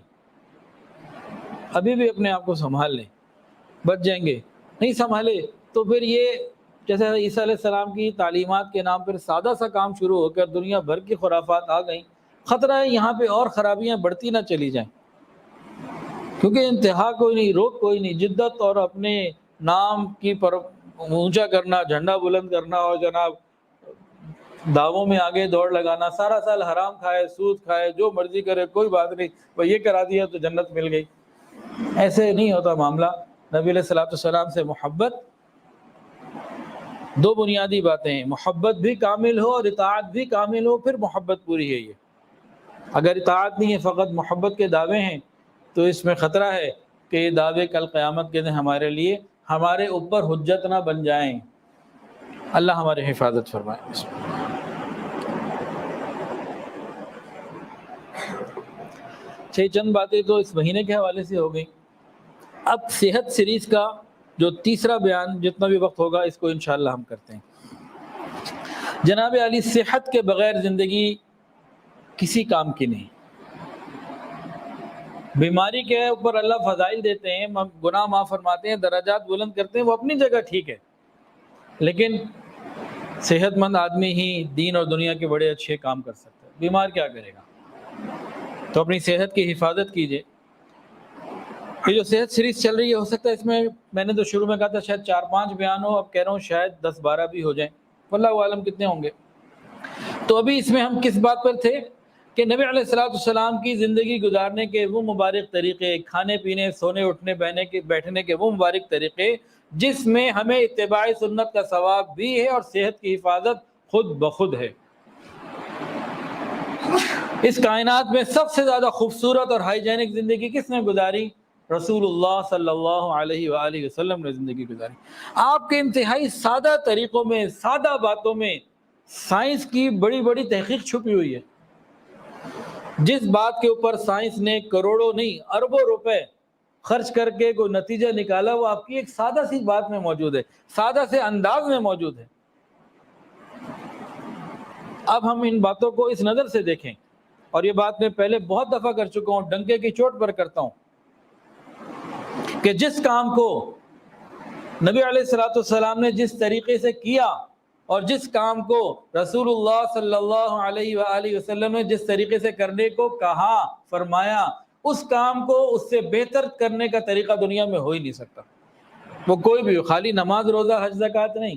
ابھی بھی اپنے آپ کو سنبھال لیں، بچ جائیں گے۔ نہیں سنبھالے تو پھر یہ جیسے عیسیٰ علیہ السلام کی تعلیمات کے نام پر سادہ سا کام شروع ہو کر دنیا بھر کی خرافات آ گئیں، خطرہ ہے یہاں پہ اور خرابیاں بڑھتی نہ چلی جائیں، کیونکہ انتہا کوئی نہیں، روک کوئی نہیں، جدت اور اپنے نام کی اونچا کرنا، جھنڈا بلند کرنا اور جناب دعووں میں آگے دوڑ لگانا، سارا سال حرام کھائے، سود کھائے، جو مرضی کرے، کوئی بات نہیں، وہ یہ کرا دیا تو جنت مل گئی. ایسے نہیں ہوتا معاملہ. نبی علیہ الصلوۃ والسلام سے محبت، دو بنیادی باتیں ہیں، محبت بھی کامل ہو اور اطاعت بھی کامل ہو، پھر محبت پوری ہے. یہ اگر اطاعت نہیں ہے، فقط محبت کے دعوے ہیں، تو اس میں خطرہ ہے کہ یہ دعوے کل قیامت کے دن ہمارے لیے، ہمارے اوپر حجت نہ بن جائیں. اللہ ہماری حفاظت فرمائے. چند باتیں تو اس مہینے کے حوالے سے ہو گئی. اب صحت سیریز کا جو تیسرا بیان جتنا بھی وقت ہوگا اس کو انشاءاللہ ہم کرتے ہیں. جناب علی، صحت کے بغیر زندگی کسی کام کی نہیں. بیماری کے اوپر اللہ فضائل دیتے ہیں، گناہ معاف فرماتے ہیں، درجات بلند کرتے ہیں، وہ اپنی جگہ ٹھیک ہے، لیکن صحت مند آدمی ہی دین اور دنیا کے بڑے اچھے کام کر سکتا ہے. بیمار کیا کرے گا؟ تو اپنی صحت کی حفاظت کیجیے. یہ جو صحت سیریز چل رہی ہے، ہو سکتا ہے اس میں نے تو شروع میں کہا تھا شاید 4-5 بیان ہو، اب کہہ رہا ہوں شاید 10-12 بھی ہو جائیں، واللہ عالم کتنے ہوں گے. تو ابھی اس میں ہم کس بات پر تھے کہ نبی علیہ الصلوۃ والسلام کی زندگی گزارنے کے وہ مبارک طریقے، کھانے پینے، سونے اٹھنے بیٹھنے کے وہ مبارک طریقے جس میں ہمیں اتباع سنت کا ثواب بھی ہے اور صحت کی حفاظت خود بخود ہے. اس کائنات میں سب سے زیادہ خوبصورت اور ہائیجینک زندگی کس نے گزاری؟ رسول اللہ صلی اللہ علیہ وآلہ وسلم نے زندگی گزاری. آپ کے انتہائی سادہ طریقوں میں، سادہ باتوں میں سائنس کی بڑی بڑی تحقیق چھپی ہوئی ہے. جس بات کے اوپر سائنس نے کروڑوں نہیں اربوں روپے خرچ کر کے کوئی نتیجہ نکالا، وہ آپ کی ایک سادہ سی بات میں موجود ہے، سادہ سے انداز میں موجود ہے. اب ہم ان باتوں کو اس نظر سے دیکھیں، اور یہ بات میں پہلے بہت دفعہ کر چکا ہوں، ڈنکے کی چوٹ پر کرتا ہوں، کہ جس کام کو نبی علیہ الصلوۃ والسلام نے جس طریقے سے کیا اور جس کام کو رسول اللہ صلی اللہ علیہ وآلہ وسلم نے جس طریقے سے کرنے کو کہا، فرمایا، اس کام کو اس سے بہتر کرنے کا طریقہ دنیا میں ہو ہی نہیں سکتا. وہ کوئی بھی ہو، خالی نماز، روزہ، حج، زکوٰۃ نہیں،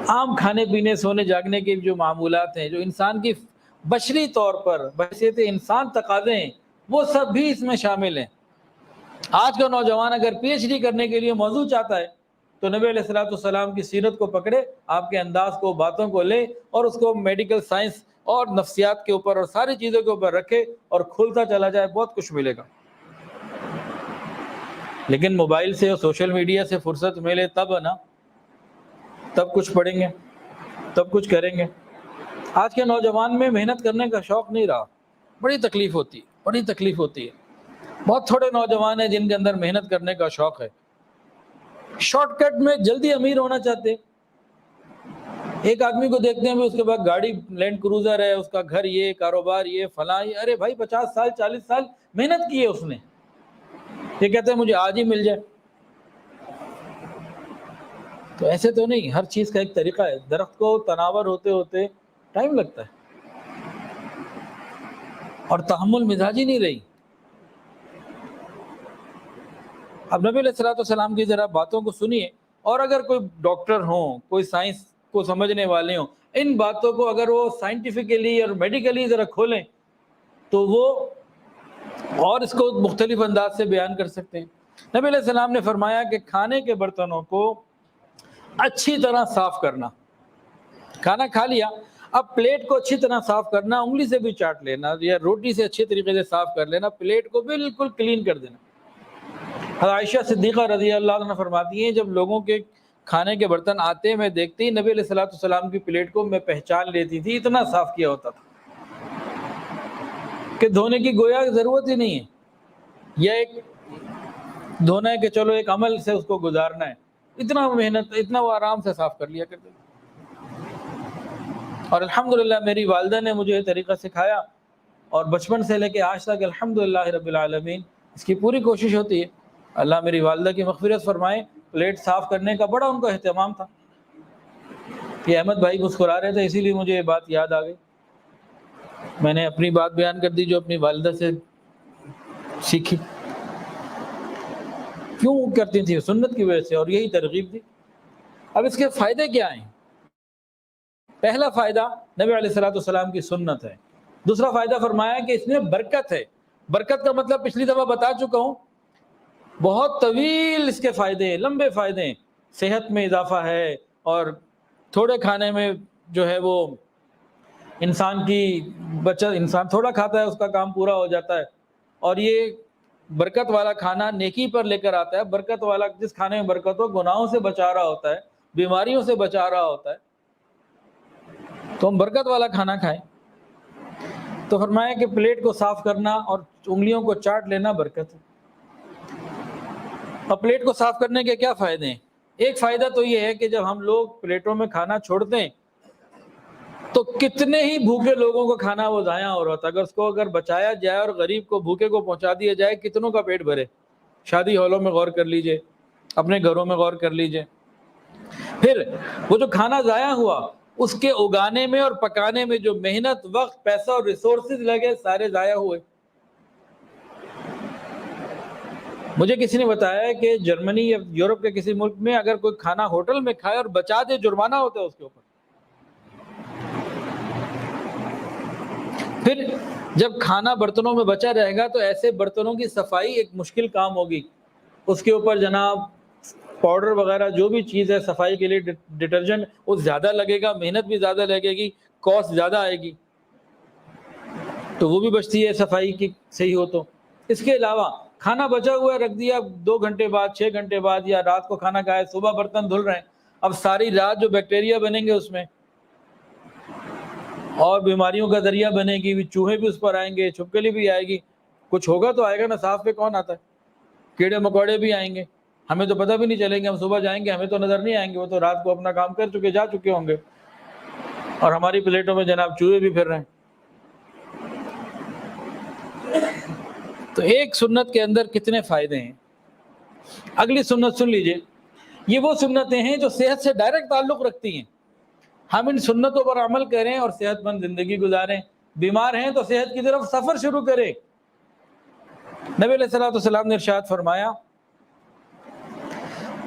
عام کھانے پینے، سونے جاگنے کے جو معمولات ہیں، جو انسان کی بشری طور پر بحیثیت انسان تقاضے ہیں، وہ سب بھی اس میں شامل ہیں. آج کا نوجوان اگر پی ایچ ڈی کرنے کے لیے موضوع چاہتا ہے تو نبی علیہ الصلوۃ والسلام کی سیرت کو پکڑے، آپ کے انداز کو، باتوں کو لے اور اس کو میڈیکل سائنس اور نفسیات کے اوپر اور ساری چیزوں کے اوپر رکھے اور کھلتا چلا جائے، بہت کچھ ملے گا. لیکن موبائل سے اور سوشل میڈیا سے فرصت ملے تب نا، تب کچھ پڑھیں گے، تب کچھ کریں گے. آج کے نوجوان میں محنت کرنے کا شوق نہیں رہا، بڑی تکلیف ہوتی ہے. بہت تھوڑے نوجوان ہیں جن کے اندر محنت کرنے کا شوق ہے، شارٹ کٹ میں جلدی امیر ہونا چاہتے. ایک آدمی کو دیکھتے ہیں اس کے بعد گاڑی لینڈ کروزر ہے، اس کا گھر یہ، کاروبار یہ، فلاں یہ. ارے بھائی 50 سال 40 سال محنت کی ہے اس نے، یہ کہتے ہیں مجھے آج ہی مل جائے. تو ایسے تو نہیں، ہر چیز کا ایک طریقہ ہے. درخت کو تناور ہوتے ہوتے ٹائم لگتا ہے، اور تحمل مزاجی نہیں رہی. اب نبی علیہ الصلوۃ والسلام کی ذرا باتوں کو سنیے، اور اگر کوئی ڈاکٹر ہوں، کوئی سائنس کو سمجھنے والے ہوں، ان باتوں کو اگر وہ سائنٹیفکلی اور میڈیکلی ذرا کھولیں تو وہ اور اس کو مختلف انداز سے بیان کر سکتے ہیں. نبی علیہ السلام نے فرمایا کہ کھانے کے برتنوں کو اچھی طرح صاف کرنا. کھانا کھا لیا، اب پلیٹ کو اچھی طرح صاف کرنا، انگلی سے بھی چاٹ لینا یا روٹی سے اچھے طریقے سے صاف کر لینا، پلیٹ کو بالکل کلین کر دینا. عائشہ صدیقہ رضی اللہ عنہ فرماتی ہیں جب لوگوں کے کھانے کے برتن آتے میں دیکھتی ہی نبی علیہ الصلوۃ والسلام کی پلیٹ کو میں پہچان لیتی تھی، اتنا صاف کیا ہوتا تھا کہ دھونے کی گویا ضرورت ہی نہیں ہے. یا ایک دھونا ہے کہ چلو ایک عمل سے اس کو گزارنا ہے، اتنا محنت، اتنا وہ آرام سے صاف کر لیا کرتے. اور الحمدللہ میری والدہ نے مجھے یہ طریقہ سکھایا، اور بچپن سے لے کے آج تک الحمدللہ رب العالمین اس کی پوری کوشش ہوتی ہے. اللہ میری والدہ کی مغفرت فرمائے. پلیٹ صاف کرنے کا بڑا ان کا اہتمام تھا. یہ احمد بھائی مسکرا رہے تھے، اسی لیے مجھے یہ بات یاد آ گئی. میں نے اپنی بات بیان کر دی جو اپنی والدہ سے سیکھی. کیوں کرتی تھی؟ سنت کی وجہ سے، اور یہی ترغیب تھی. اب اس کے فائدے کیا ہیں؟ پہلا فائدہ نبی علیہ الصلوۃ والسلام کی سنت ہے۔ دوسرا فائدہ فرمایا کہ اس میں برکت ہے۔ برکت کا مطلب پچھلی دفعہ بتا چکا ہوں، بہت طویل اس کے فائدے ہیں، لمبے فائدے ہیں۔ صحت میں اضافہ ہے، اور تھوڑے کھانے میں جو ہے وہ انسان کی بچت، انسان تھوڑا کھاتا ہے اس کا کام پورا ہو جاتا ہے، اور یہ برکت والا کھانا نیکی پر لے کر آتا ہے۔ برکت والا جس کھانے میں برکت ہو، گناہوں سے بچا رہا ہوتا ہے، بیماریوں سے بچا رہا ہوتا ہے، تو ہم برکت والا کھانا کھائیں۔ تو فرمایا کہ پلیٹ کو صاف کرنا اور انگلیوں کو چاٹ لینا برکت ہے۔ اب پلیٹ کو صاف کرنے کے کیا فائدے ہیں؟ ایک فائدہ تو یہ ہے کہ جب ہم لوگ پلیٹوں میں کھانا چھوڑتے ہیں تو کتنے ہی بھوکے لوگوں کو کھانا وہ ضائع ہو رہا تھا، اگر اس کو اگر بچایا جائے اور غریب کو، بھوکے کو پہنچا دیا جائے، کتنوں کا پیٹ بھرے۔ شادی ہالوں میں غور کر لیجئے، اپنے گھروں میں غور کر لیجئے۔ پھر وہ جو کھانا ضائع ہوا، اس کے اگانے میں اور پکانے میں جو محنت، وقت، پیسہ اور ریسورسز لگے، سارے ضائع ہوئے۔ مجھے کسی نے بتایا کہ جرمنی یا یورپ کے کسی ملک میں اگر کوئی کھانا ہوٹل میں کھائے اور بچا دے، جرمانہ ہوتا ہے اس کے اوپر۔ پھر جب کھانا برتنوں میں بچا رہے گا تو ایسے برتنوں کی صفائی ایک مشکل کام ہوگی، اس کے اوپر جناب پاؤڈر وغیرہ جو بھی چیز ہے صفائی کے لیے، ڈٹرجنٹ، وہ زیادہ لگے گا، محنت بھی زیادہ لگے گی، کاسٹ زیادہ آئے گی، تو وہ بھی بچتی ہے صفائی کی صحیح ہو تو۔ اس کے علاوہ کھانا بچا ہوا ہے، رکھ دیا 2 گھنٹے بعد، 6 گھنٹے بعد، یا رات کو کھانا کھایا، صبح برتن دھل رہے ہیں، اب ساری رات جو بیکٹیریا بنیں گے اس میں، اور بیماریوں کا ذریعہ بنے گی، چوہے بھی اس پر آئیں گے، چھپکلی بھی آئے گی، کچھ ہوگا تو آئے گا نا، صاف پہ کون آتا ہے؟ کیڑے مکوڑے بھی آئیں گے، ہمیں تو پتہ بھی نہیں چلیں گے، ہم صبح جائیں گے ہمیں تو نظر نہیں آئیں گے، وہ تو رات کو اپنا کام کر چکے، جا چکے ہوں گے، اور ہماری پلیٹوں میں جناب چوہے بھی پھر رہے ہیں۔ تو ایک سنت کے اندر کتنے فائدے ہیں۔ اگلی سنت سن لیجئے، یہ وہ سنتیں ہیں جو صحت سے ڈائریکٹ تعلق رکھتی ہیں۔ ہم ان سنتوں پر عمل کریں اور صحت مند زندگی گزاریں۔ بیمار ہیں تو صحت کی طرف سفر شروع کریں۔ نبی علیہ الصلوۃ والسلام نے ارشاد فرمایا،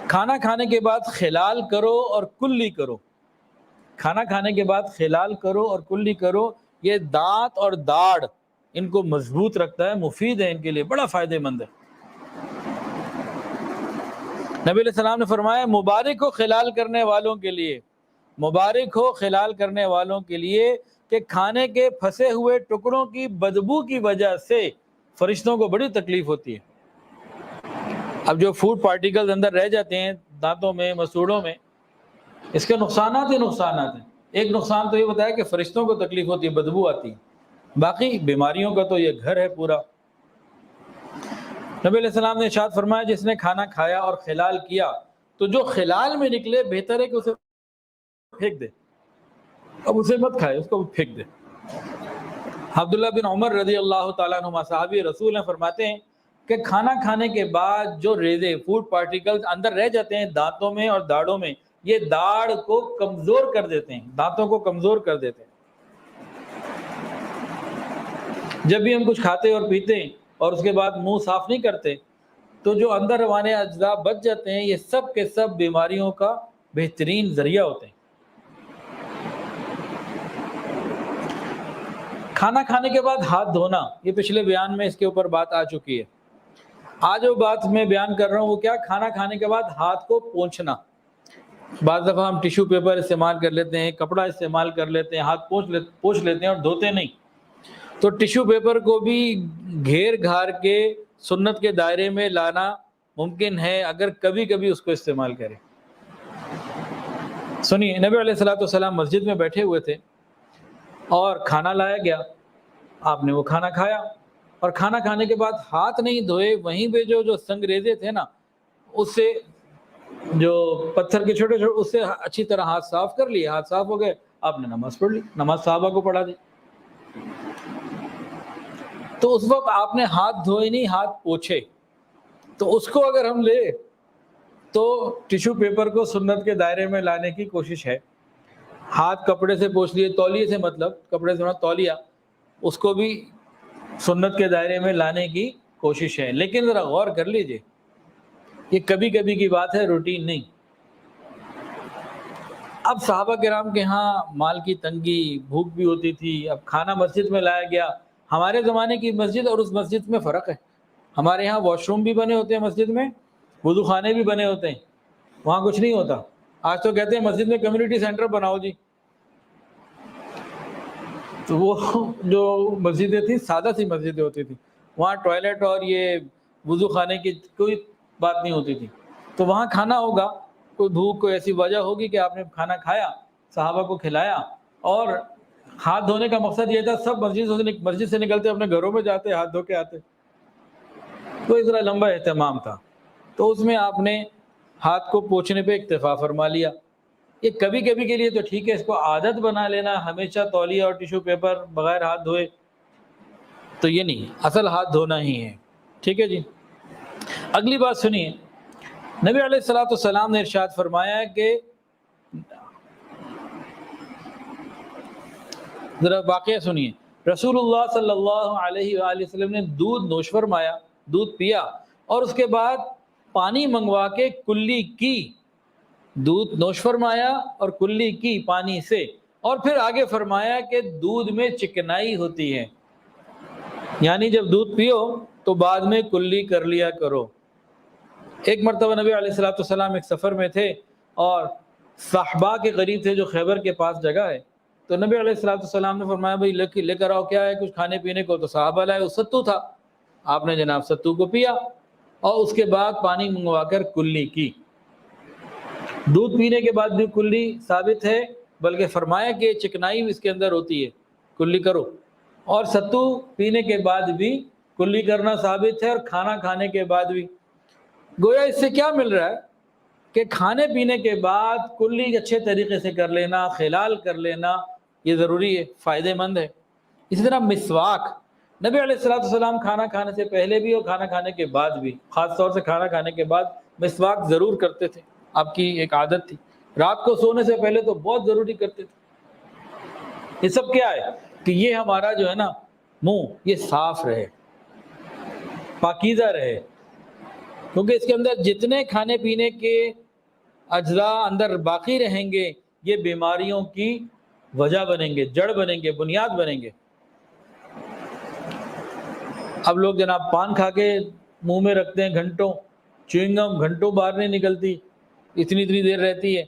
کھانا کھانے کے بعد خلال کرو اور کلی کرو۔ کھانا کھانے کے بعد خلال کرو اور کلی کرو، یہ دانت اور داڑھ ان کو مضبوط رکھتا ہے، مفید ہے، ان کے لیے بڑا فائدہ مند ہے۔ نبی علیہ السلام نے فرمایا، مبارک ہو خلال کرنے والوں کے لیے، مبارک ہو خلال کرنے والوں کے لیے کہ کھانے کے پھنسے ہوئے ٹکڑوں کی بدبو کی وجہ سے فرشتوں کو بڑی تکلیف ہوتی ہے۔ اب جو فوڈ پارٹیکلز اندر رہ جاتے ہیں دانتوں میں، مسوڑوں میں، اس کے نقصانات ہی نقصانات ہیں۔ ایک نقصان تو یہ بتایا کہ فرشتوں کو تکلیف ہوتی ہے، بدبو آتی ہے، باقی بیماریوں کا تو یہ گھر ہے پورا۔ نبی علیہ السلام نے ارشاد فرمایا، جس نے کھانا کھایا اور خلال کیا تو جو خلال میں نکلے بہتر ہے کہ اسے پھینک دے، اب اسے مت کھائے، اس کو پھینک دے۔ عبداللہ بن عمر رضی اللہ تعالیٰ عنہ صحابی رسول ہیں، فرماتے ہیں کہ کھانا کھانے کے بعد جو ریزے، فوڈ پارٹیکلز اندر رہ جاتے ہیں دانتوں میں اور داڑھوں میں، یہ داڑھ کو کمزور کر دیتے ہیں، دانتوں کو کمزور کر دیتے ہیں۔ جب بھی ہم کچھ کھاتے اور پیتے ہیں اور اس کے بعد منہ صاف نہیں کرتے تو جو اندر روانے اجزاء بچ جاتے ہیں، یہ سب کے سب بیماریوں کا بہترین ذریعہ ہوتے ہیں۔ کھانا کھانے کے بعد ہاتھ دھونا، یہ پچھلے بیان میں اس کے اوپر بات آ چکی ہے۔ آج جو بات میں بیان کر رہا ہوں وہ کیا، کھانا کھانے کے بعد ہاتھ کو پونچھنا۔ بعض دفعہ ہم ٹیشو پیپر استعمال کر لیتے ہیں، کپڑا استعمال کر لیتے ہیں، ہاتھ پونچھ لیتے ہیں اور دھوتے نہیں۔ تو ٹیشو پیپر کو بھی گھیر گھار کے سنت کے دائرے میں لانا ممکن ہے اگر کبھی کبھی اس کو استعمال کریں۔ سنیے، نبی علیہ الصلوۃ والسلام مسجد میں بیٹھے ہوئے تھے اور کھانا لایا گیا، آپ نے وہ کھانا کھایا، اور کھانا کھانے کے بعد ہاتھ نہیں دھوئے، وہیں پہ جو سنگریزے تھے نا، اس سے جو پتھر کے چھوٹے چھوٹے، اس سے اچھی طرح ہاتھ صاف کر لیے، ہاتھ صاف ہو گئے، آپ نے نماز پڑھ لی، نماز صحابہ کو پڑھا دی۔ تو اس وقت آپ نے ہاتھ دھوئے نہیں، ہاتھ پوچھے۔ تو اس کو اگر ہم لے تو ٹیشو پیپر کو سنت کے دائرے میں لانے کی کوشش ہے۔ ہاتھ کپڑے سے پوچھ لیے، تولیے سے، مطلب کپڑے سے تولیہ، اس کو بھی سنت کے دائرے میں لانے کی کوشش ہے، لیکن ذرا غور کر لیجئے، یہ کبھی کبھی کی بات ہے، روٹین نہیں۔ اب صحابہ کرام کے ہاں مال کی تنگی، بھوک بھی ہوتی تھی، اب کھانا مسجد میں لایا گیا۔ ہمارے زمانے کی مسجد اور اس مسجد میں فرق ہے۔ ہمارے یہاں واش روم بھی بنے ہوتے ہیں مسجد میں، وضو خانے بھی بنے ہوتے ہیں، وہاں کچھ نہیں ہوتا۔ آج تو کہتے ہیں مسجد میں کمیونٹی سینٹر بناؤ جی۔ تو وہ جو مسجدیں تھیں سادہ سی مسجدیں ہوتی تھیں، وہاں ٹوائلٹ اور یہ وضو خانے کی کوئی بات نہیں ہوتی تھی۔ تو وہاں کھانا ہوگا، کوئی بھوک، کوئی ایسی وجہ ہوگی کہ آپ نے کھانا کھایا، صحابہ کو کھلایا، اور ہاتھ دھونے کا مقصد یہ تھا سب مسجد سے نکلتے اپنے گھروں میں جاتے، ہاتھ دھو کے آتے۔ تو اس طرح لمبا اہتمام تھا، تو اس میں آپ نے ہاتھ کو پوچھنے پہ اکتفا فرما لیا۔ یہ کبھی کبھی کے لیے تو ٹھیک ہے، اس کو عادت بنا لینا ہمیشہ تولیہ اور ٹیشو پیپر بغیر ہاتھ دھوئے، تو یہ نہیں، اصل ہاتھ دھونا ہی ہے۔ ٹھیک ہے جی، اگلی بات سنیے۔ نبی علیہ الصلوۃ والسلام نے ارشاد فرمایا کہ ذرا واقعہ سنیے، رسول اللہ صلی اللہ علیہ وآلہ وسلم نے دودھ نوش فرمایا، دودھ پیا، اور اس کے بعد پانی منگوا کے کلی کی، دودھ نوش فرمایا اور کلی کی پانی سے، اور پھر آگے فرمایا کہ دودھ میں چکنائی ہوتی ہے، یعنی جب دودھ پیو تو بعد میں کلی کر لیا کرو۔ ایک مرتبہ نبی علیہ الصلوۃ والسلام ایک سفر میں تھے اور صحبا کے قریب تھے جو خیبر کے پاس جگہ ہے، تو نبی علیہ الصلوۃ والسلام نے فرمایا بھائی لے کر آؤ، کیا ہے کچھ کھانے پینے کو؟ تو صحابہ لائے، وہ ستو تھا۔ آپ نے جناب ستو کو پیا اور اس کے بعد پانی منگوا کر کلی کی۔ دودھ پینے کے بعد بھی کلی ثابت ہے، بلکہ فرمایا کہ چکنائی اس کے اندر ہوتی ہے، کلی کرو، اور ستو پینے کے بعد بھی کلی کرنا ثابت ہے، اور کھانا کھانے کے بعد بھی۔ گویا اس سے کیا مل رہا ہے کہ کھانے پینے کے بعد کلی اچھے طریقے سے کر لینا، خلال کر لینا، یہ ضروری ہے، فائدہ مند ہے۔ اسی طرح مسواک، نبی علیہ الصلوۃ والسلام کھانا کھانے سے پہلے بھی اور کھانا کھانے کے بعد بھی، خاص طور سے کھانا کھانے کے بعد مسواک ضرور کرتے تھے، آپ کی ایک عادت تھی۔ رات کو سونے سے پہلے تو بہت ضروری کرتے تھے۔ یہ سب کیا ہے کہ یہ ہمارا جو ہے نا منہ یہ صاف رہے، پاکیزہ رہے، کیونکہ اس کے اندر جتنے کھانے پینے کے اجزاء اندر باقی رہیں گے یہ بیماریوں کی وجہ بنیں گے، جڑ بنیں گے، بنیاد بنیں گے۔ اب لوگ جناب پان کھا کے منہ میں رکھتے ہیں گھنٹوں، چوئنگم گھنٹوں باہر نہیں نکلتی، اتنی دیر رہتی ہے،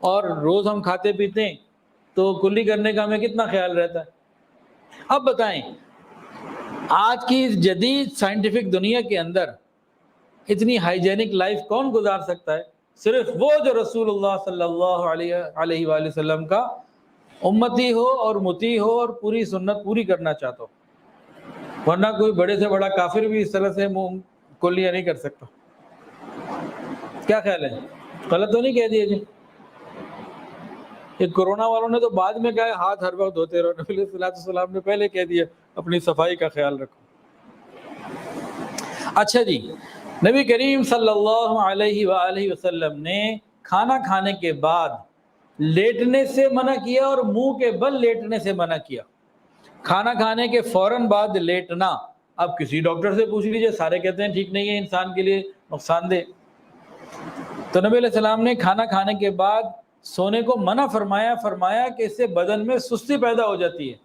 اور روز ہم کھاتے پیتے ہیں تو کلی کرنے کا ہمیں کتنا خیال رہتا ہے۔ اب بتائیں آج کی اس جدید سائنٹیفک دنیا کے اندر اتنی ہائیجینک لائف کون گزار سکتا ہے؟ صرف وہ جو رسول اللہ صلی اللہ علیہ وآلہ وسلم کا امتی ہو اور مطیع ہو اور پوری سنت پوری کرنا چاہتا ہو، ورنہ کوئی بڑے سے بڑا کافر بھی اس طرح سے منہ کلیہ نہیں کر سکتا۔ کیا خیال ہے؟ غلط تو نہیں کہہ دیا جی؟ یہ کرونا والوں نے تو بعد میں کہا ہاتھ ہر وقت دھوتے رہو، نبی صلی اللہ علیہ وسلم نے پہلے کہہ دیا اپنی صفائی کا خیال رکھو۔ اچھا جی، نبی کریم صلی اللہ علیہ وآلہ وسلم نے کھانا کھانے کے بعد لیٹنے سے منع کیا اور منہ کے بل لیٹنے سے منع کیا۔ کھانا کھانے کے فوراً بعد لیٹنا، اب کسی ڈاکٹر سے پوچھ لیجئے، سارے کہتے ہیں ٹھیک نہیں ہے، انسان کے لیے نقصان دہ۔ تو نبی علیہ السلام نے کھانا کھانے کے بعد سونے کو منع فرمایا کہ اس سے بدن میں سستی پیدا ہو جاتی ہے،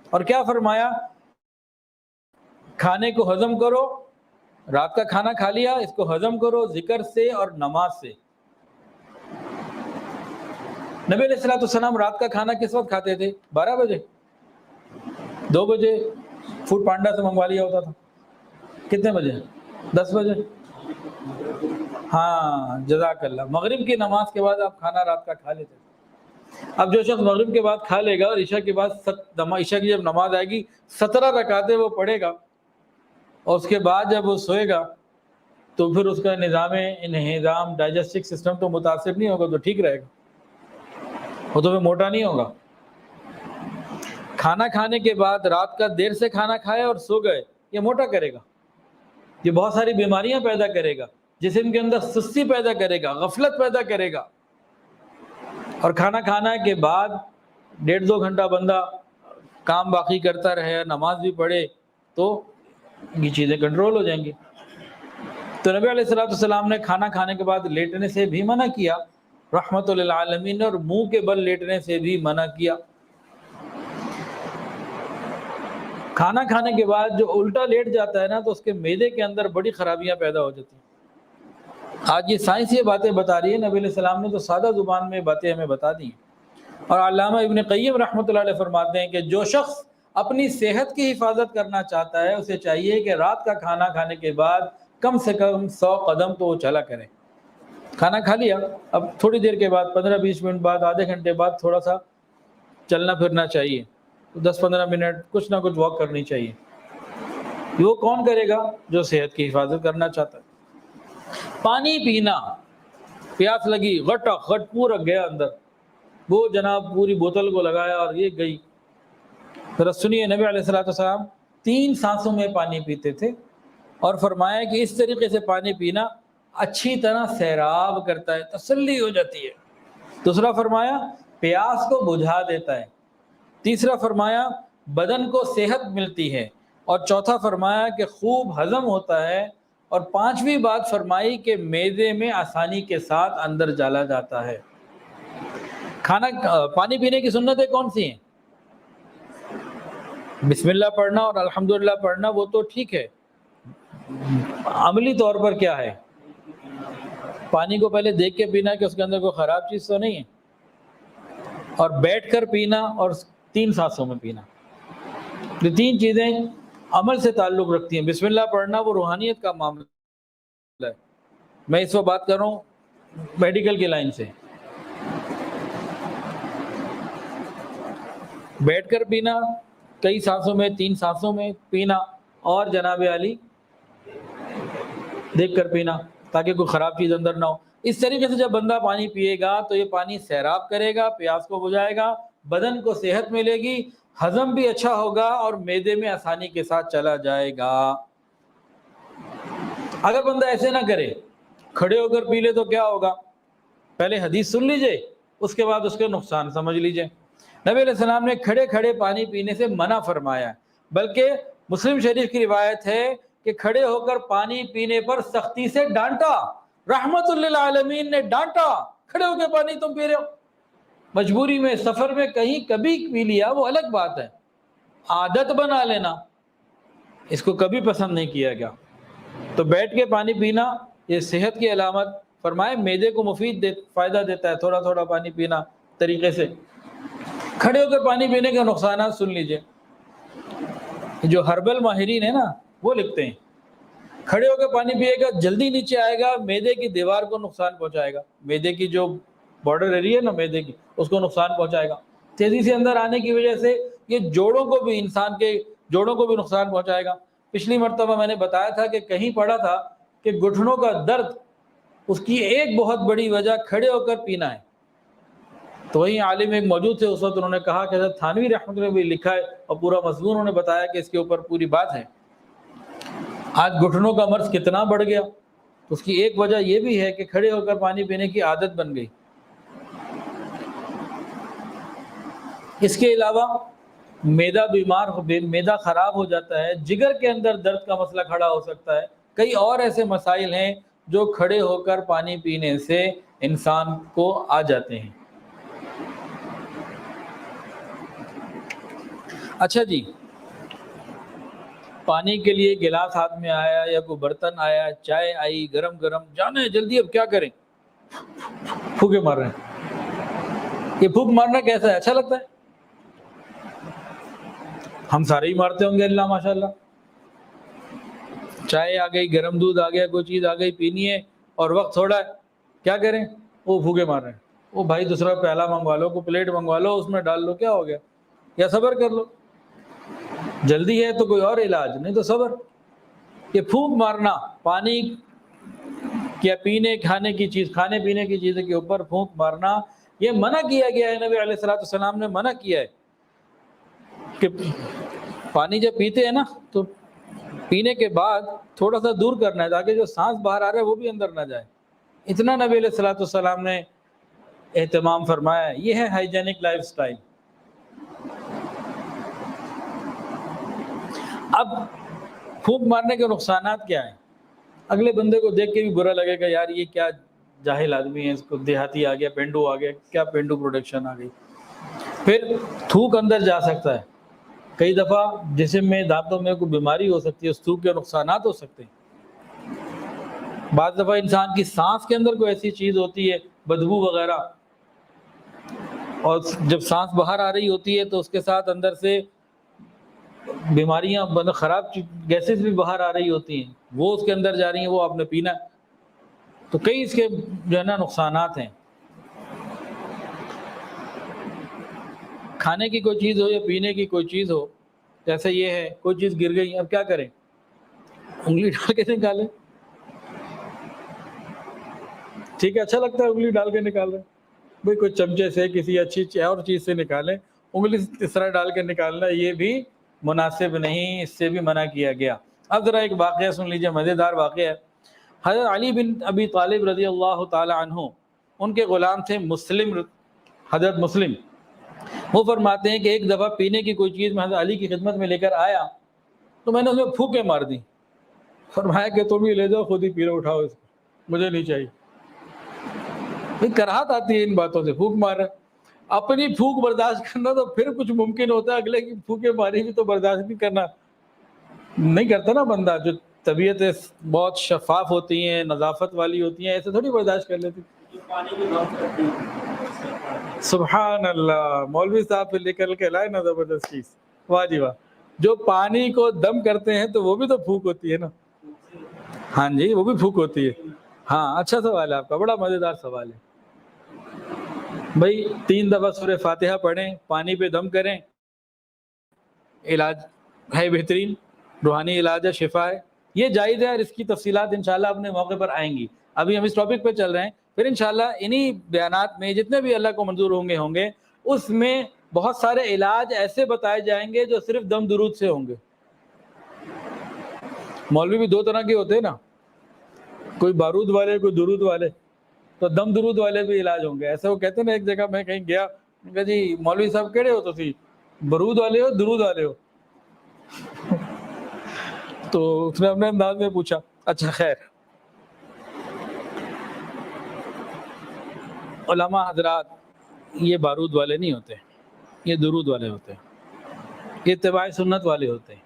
اور کیا فرمایا؟ کھانے کو ہضم کرو، رات کا کھانا کھا لیا، اس کو ہضم کرو ذکر سے اور نماز سے۔ نبی علیہ السلام رات کا کھانا کس وقت کھاتے تھے؟ 12 بجے، 2 بجے فوڈ پانڈا سے منگوا لیا ہوتا تھا۔ کتنے بجے؟ 10 بجے۔ ہاں جزاک اللہ، مغرب کی نماز کے بعد آپ کھانا رات کا کھا لیتے تھے۔ اب جو شخص مغرب کے بعد کھا لے گا اور عشاء کے بعد عشاء کی جب نماز آئے گی 17 رکعتیں وہ پڑھے گا، اور اس کے بعد جب وہ سوئے گا تو پھر اس کا انہضام ڈائجسٹک سسٹم تو متاثر نہیں ہوگا، تو ٹھیک رہے گا، وہ تو پھر موٹا نہیں ہوگا۔ کھانا کھانے کے بعد رات کا دیر سے کھانا کھائے اور سو گئے، یہ موٹا کرے گا، یہ بہت ساری بیماریاں پیدا کرے گا، جسم کے اندر سستی پیدا کرے گا، غفلت پیدا کرے گا۔ اور کھانا کھانے کے بعد 1.5-2 گھنٹہ بندہ کام باقی کرتا رہے، نماز بھی پڑھے، تو یہ چیزیں کنٹرول ہو جائیں گی۔ تو نبی علیہ الصلوۃ والسلام نے کھانا کھانے کے بعد لیٹنے سے بھی منع کیا، رحمت للعالمین نے، اور منہ کے بل لیٹنے سے بھی منع کیا۔ کھانا کھانے کے بعد جو الٹا لیٹ جاتا ہے نا تو اس کے معدے کے اندر بڑی خرابیاں پیدا ہو جاتی ہیں۔ آج یہ سائنس یہ باتیں بتا رہی ہے، نبی علیہ السلام نے تو سادہ زبان میں باتیں ہمیں بتا دی ہیں۔ اور علامہ ابن قیم رحمۃ اللہ علیہ فرماتے ہیں کہ جو شخص اپنی صحت کی حفاظت کرنا چاہتا ہے اسے چاہیے کہ رات کا کھانا کھانے کے بعد کم سے کم 100 قدم تو وہ چلا کرے۔ کھانا کھا لیا، اب تھوڑی دیر کے بعد 15-20 منٹ بعد، آدھے گھنٹے بعد تھوڑا سا چلنا پھرنا چاہیے، 10-15 منٹ کچھ نہ کچھ واک کرنی چاہیے۔ وہ کون کرے گا؟ جو صحت کی حفاظت کرنا چاہتا ہے۔ پانی پینا، پیاس لگی، غٹ پورا گیا اندر، وہ جناب پوری بوتل کو لگایا اور یہ گئی۔ پھر سنیے، نبی علیہ السلام 3 سانسوں میں پانی پیتے تھے، اور فرمایا کہ اس طریقے سے پانی پینا اچھی طرح سیراب کرتا ہے، تسلی ہو جاتی ہے۔ دوسرا فرمایا پیاس کو بجھا دیتا ہے۔ تیسرا فرمایا بدن کو صحت ملتی ہے، اور چوتھا فرمایا کہ خوب ہضم ہوتا ہے، اور 5ویں بات فرمائی کہ معدے میں آسانی کے ساتھ اندر ڈالا جاتا ہے۔ پانی پینے کی سنتیں کون سی ہیں؟ بسم اللہ پڑھنا اور الحمدللہ پڑھنا وہ تو ٹھیک ہے، عملی طور پر کیا ہے؟ پانی کو پہلے دیکھ کے پینا کہ اس کے اندر کوئی خراب چیز تو نہیں ہے، اور بیٹھ کر پینا، اور 3 سانسوں میں پینا۔ یہ 3 چیزیں عمل سے تعلق رکھتی ہیں۔ بسم اللہ پڑھنا وہ روحانیت کا معاملہ ہے، میں اس وقت بات کر رہا ہوں میڈیکل کی لائن سے۔ بیٹھ کر پینا، کئی سانسوں میں، 3 سانسوں میں پینا، اور جناب علی دیکھ کر پینا تاکہ کوئی خراب چیز اندر نہ ہو۔ اس طریقے سے جب بندہ پانی پیے گا تو یہ پانی سیراب کرے گا، پیاس کو بجھائے گا، بدن کو صحت ملے گی، ہضم بھی اچھا ہوگا، اور معدے میں آسانی کے ساتھ چلا جائے گا۔ اگر بندہ ایسے نہ کرے، کھڑے ہو کر پی لے، تو کیا ہوگا؟ پہلے حدیث سن لیجئے، اس کے بعد اس کے نقصان سمجھ لیجئے۔ نبی علیہ السلام نے کھڑے کھڑے پانی پینے سے منع فرمایا، بلکہ مسلم شریف کی روایت ہے کہ کھڑے ہو کر پانی پینے پر سختی سے ڈانٹا، رحمت للعالمین نے ڈانٹا، کھڑے ہو کے پانی تم پی رہے ہو۔ مجبوری میں، سفر میں کہیں کبھی پی لیا وہ الگ بات ہے، عادت بنا لینا اس کو کبھی پسند نہیں کیا گیا۔ تو بیٹھ کے پانی پینا یہ صحت کی علامت، فرمائے معدے کو مفید فائدہ دیتا ہے، تھوڑا تھوڑا پانی پینا طریقے سے۔ کھڑے ہو کر پانی پینے کے نقصانات سن لیجئے، جو ہربل ماہرین ہیں نا وہ لکھتے ہیں کھڑے ہو کے پانی پیے گا جلدی نیچے آئے گا، معدے کی دیوار کو نقصان پہنچائے گا، معدے کی جو بارڈر ایریا ہے نا معدے کی، اس کو نقصان پہنچائے گا۔ تیزی سے اندر آنے کی وجہ سے یہ جوڑوں کو بھی، انسان کے جوڑوں کو بھی نقصان پہنچائے گا۔ پچھلی مرتبہ میں نے بتایا تھا کہ کہیں پڑھا تھا کہ گھٹنوں کا درد، اس کی ایک بہت بڑی وجہ کھڑے ہو کر پینا ہے۔ تو وہیں عالم ایک موجود تھے اس وقت، انہوں نے کہا کہ حضرت تھانوی رحمۃ اللہ بھی لکھا ہے، اور پورا مضمون انہوں نے بتایا کہ اس کے اوپر پوری بات ہے۔ آج گھٹنوں کا مرض کتنا بڑھ گیا، اس کی ایک وجہ یہ بھی ہے کہ کھڑے ہو کر پانی پینے کی عادت بن گئی۔ اس کے علاوہ معدہ خراب ہو جاتا ہے، جگر کے اندر درد کا مسئلہ کھڑا ہو سکتا ہے، کئی اور ایسے مسائل ہیں جو کھڑے ہو کر پانی پینے سے انسان کو آ جاتے ہیں۔ اچھا جی، پانی کے لیے گلاس ہاتھ میں آیا یا کوئی برتن آیا، چائے آئی گرم گرم، جانے جلدی اب کیا کریں، پھوکے مار رہے ہیں۔ یہ پھوک مارنا کیسا ہے؟ اچھا لگتا ہے؟ ہم سارے ہی مارتے ہوں گے اللہ ماشاءاللہ۔ چائے آ گئی، گرم دودھ آ گیا، کوئی چیز آ گئی پینی ہے اور وقت تھوڑا ہے، کیا کریں؟ وہ پھوکے مار رہے ہیں۔ وہ بھائی دوسرا پیالہ منگوا لو، کوئی پلیٹ منگوا لو، اس میں ڈال لو، کیا ہو گیا، یا صبر کر لو، جلدی ہے تو کوئی اور علاج، نہیں تو صبر۔ یہ پھونک مارنا پانی یا پینے کھانے کی چیز، کھانے پینے کی چیزوں کے اوپر پھونک مارنا، یہ منع کیا گیا ہے، نبی علیہ السلام نے منع کیا ہے کہ پانی جب پیتے ہیں نا تو پینے کے بعد تھوڑا سا دور کرنا ہے تاکہ جو سانس باہر آ رہا ہے وہ بھی اندر نہ جائے۔ اتنا نبی علیہ السلام نے اہتمام فرمایا ہے۔ یہ ہے ہائیجینک لائف سٹائل۔ اب پھونک مارنے کے نقصانات کیا ہیں؟ اگلے بندے کو دیکھ کے بھی برا لگے گا، یار یہ کیا جاہل آدمی ہے، اس کو دیہاتی آ گیا، پینڈو آ گیا، کیا پینڈو پروڈکشن آ گئی. پھر تھوک اندر جا سکتا ہے، کئی دفعہ جسم میں دانتوں میں کوئی بیماری ہو سکتی ہے، اس تھوک کے نقصانات ہو سکتے ہیں. بعض دفعہ انسان کی سانس کے اندر کوئی ایسی چیز ہوتی ہے، بدبو وغیرہ، اور جب سانس باہر آ رہی ہوتی ہے تو اس کے ساتھ اندر سے بیماریاں، خراب گیسز بھی باہر آ رہی ہوتی ہیں، وہ اس کے اندر جا رہی ہیں، وہ آپ نے پینا. تو کئی اس کے جو ہے نا نقصانات ہیں. کھانے کی کوئی چیز ہو یا پینے کی کوئی چیز ہو، جیسے یہ ہے کوئی چیز گر گئی، اب کیا کریں؟ انگلی ڈال کے نکالیں. ٹھیک ہے، اچھا لگتا ہے انگلی ڈال کے نکال رہے ہیں بھائی، کوئی چمچے سے، کسی اچھی اور چیز سے نکالیں. انگلی اس طرح ڈال کے نکالنا یہ بھی مناسب نہیں، اس سے بھی منع کیا گیا. اب ذرا ایک واقعہ سن لیجیے، مزیدار واقعہ ہے. حضرت علی بن ابی طالب رضی اللہ تعالی عنہ، ان کے غلام تھے مسلم، حضرت مسلم. وہ فرماتے ہیں کہ ایک دفعہ پینے کی کوئی چیز میں حضرت علی کی خدمت میں لے کر آیا تو میں نے اس میں پھونکے مار دی. فرمایا کہ تم ہی لے جاؤ، خود ہی پی لو، اٹھاؤ اس کو، مجھے نہیں چاہیے. کراہت آتی ہے ان باتوں سے، پھونک مار رہا. اپنی پھونک برداشت کرنا تو پھر کچھ ممکن ہوتا ہے، اگلے کی پھونکے ماری بھی تو برداشت نہیں کرنا، نہیں کرتا نا بندہ. جو طبیعتیں بہت شفاف ہوتی ہیں، نظافت والی ہوتی ہیں، ایسے تھوڑی برداشت کر لیتی. سبحان اللہ، مولوی صاحب پہ نکل کے لائے نا زبردست چیز، واہ جی واہ. جو پانی کو دم کرتے ہیں تو وہ بھی تو پھونک ہوتی ہے نا. ہاں جی، وہ بھی پھونک ہوتی ہے. ہاں، اچھا سوال ہے آپ کا، بڑا مزیدار سوال ہے. بھائی 3 دفعہ سورہ فاتحہ پڑھیں، پانی پہ دم کریں، علاج ہے، بہترین روحانی علاج ہے، شفا ہے، یہ جائز ہے. اور اس کی تفصیلات انشاءاللہ اپنے موقع پر آئیں گی. ابھی ہم اس ٹاپک پہ چل رہے ہیں، پھر انشاءاللہ انہی بیانات میں جتنے بھی اللہ کو منظور ہوں گے اس میں بہت سارے علاج ایسے بتائے جائیں گے جو صرف دم درود سے ہوں گے. مولوی بھی 2 طرح کے ہوتے ہیں نا، کوئی بارود والے، کوئی درود والے. تو دم درود والے بھی علاج ہوں گے. ایسے وہ کہتے ہیں نا، ایک جگہ میں کہیں گیا، کہا جی مولوی صاحب کہڑے ہو تسی، برود والے ہو درود والے ہو؟ تو اس نے اپنے انداز میں پوچھا. اچھا خیر، علماء حضرات، یہ بارود والے نہیں ہوتے، یہ درود والے ہوتے ہیں، یہ اتباع سنت والے ہوتے ہیں.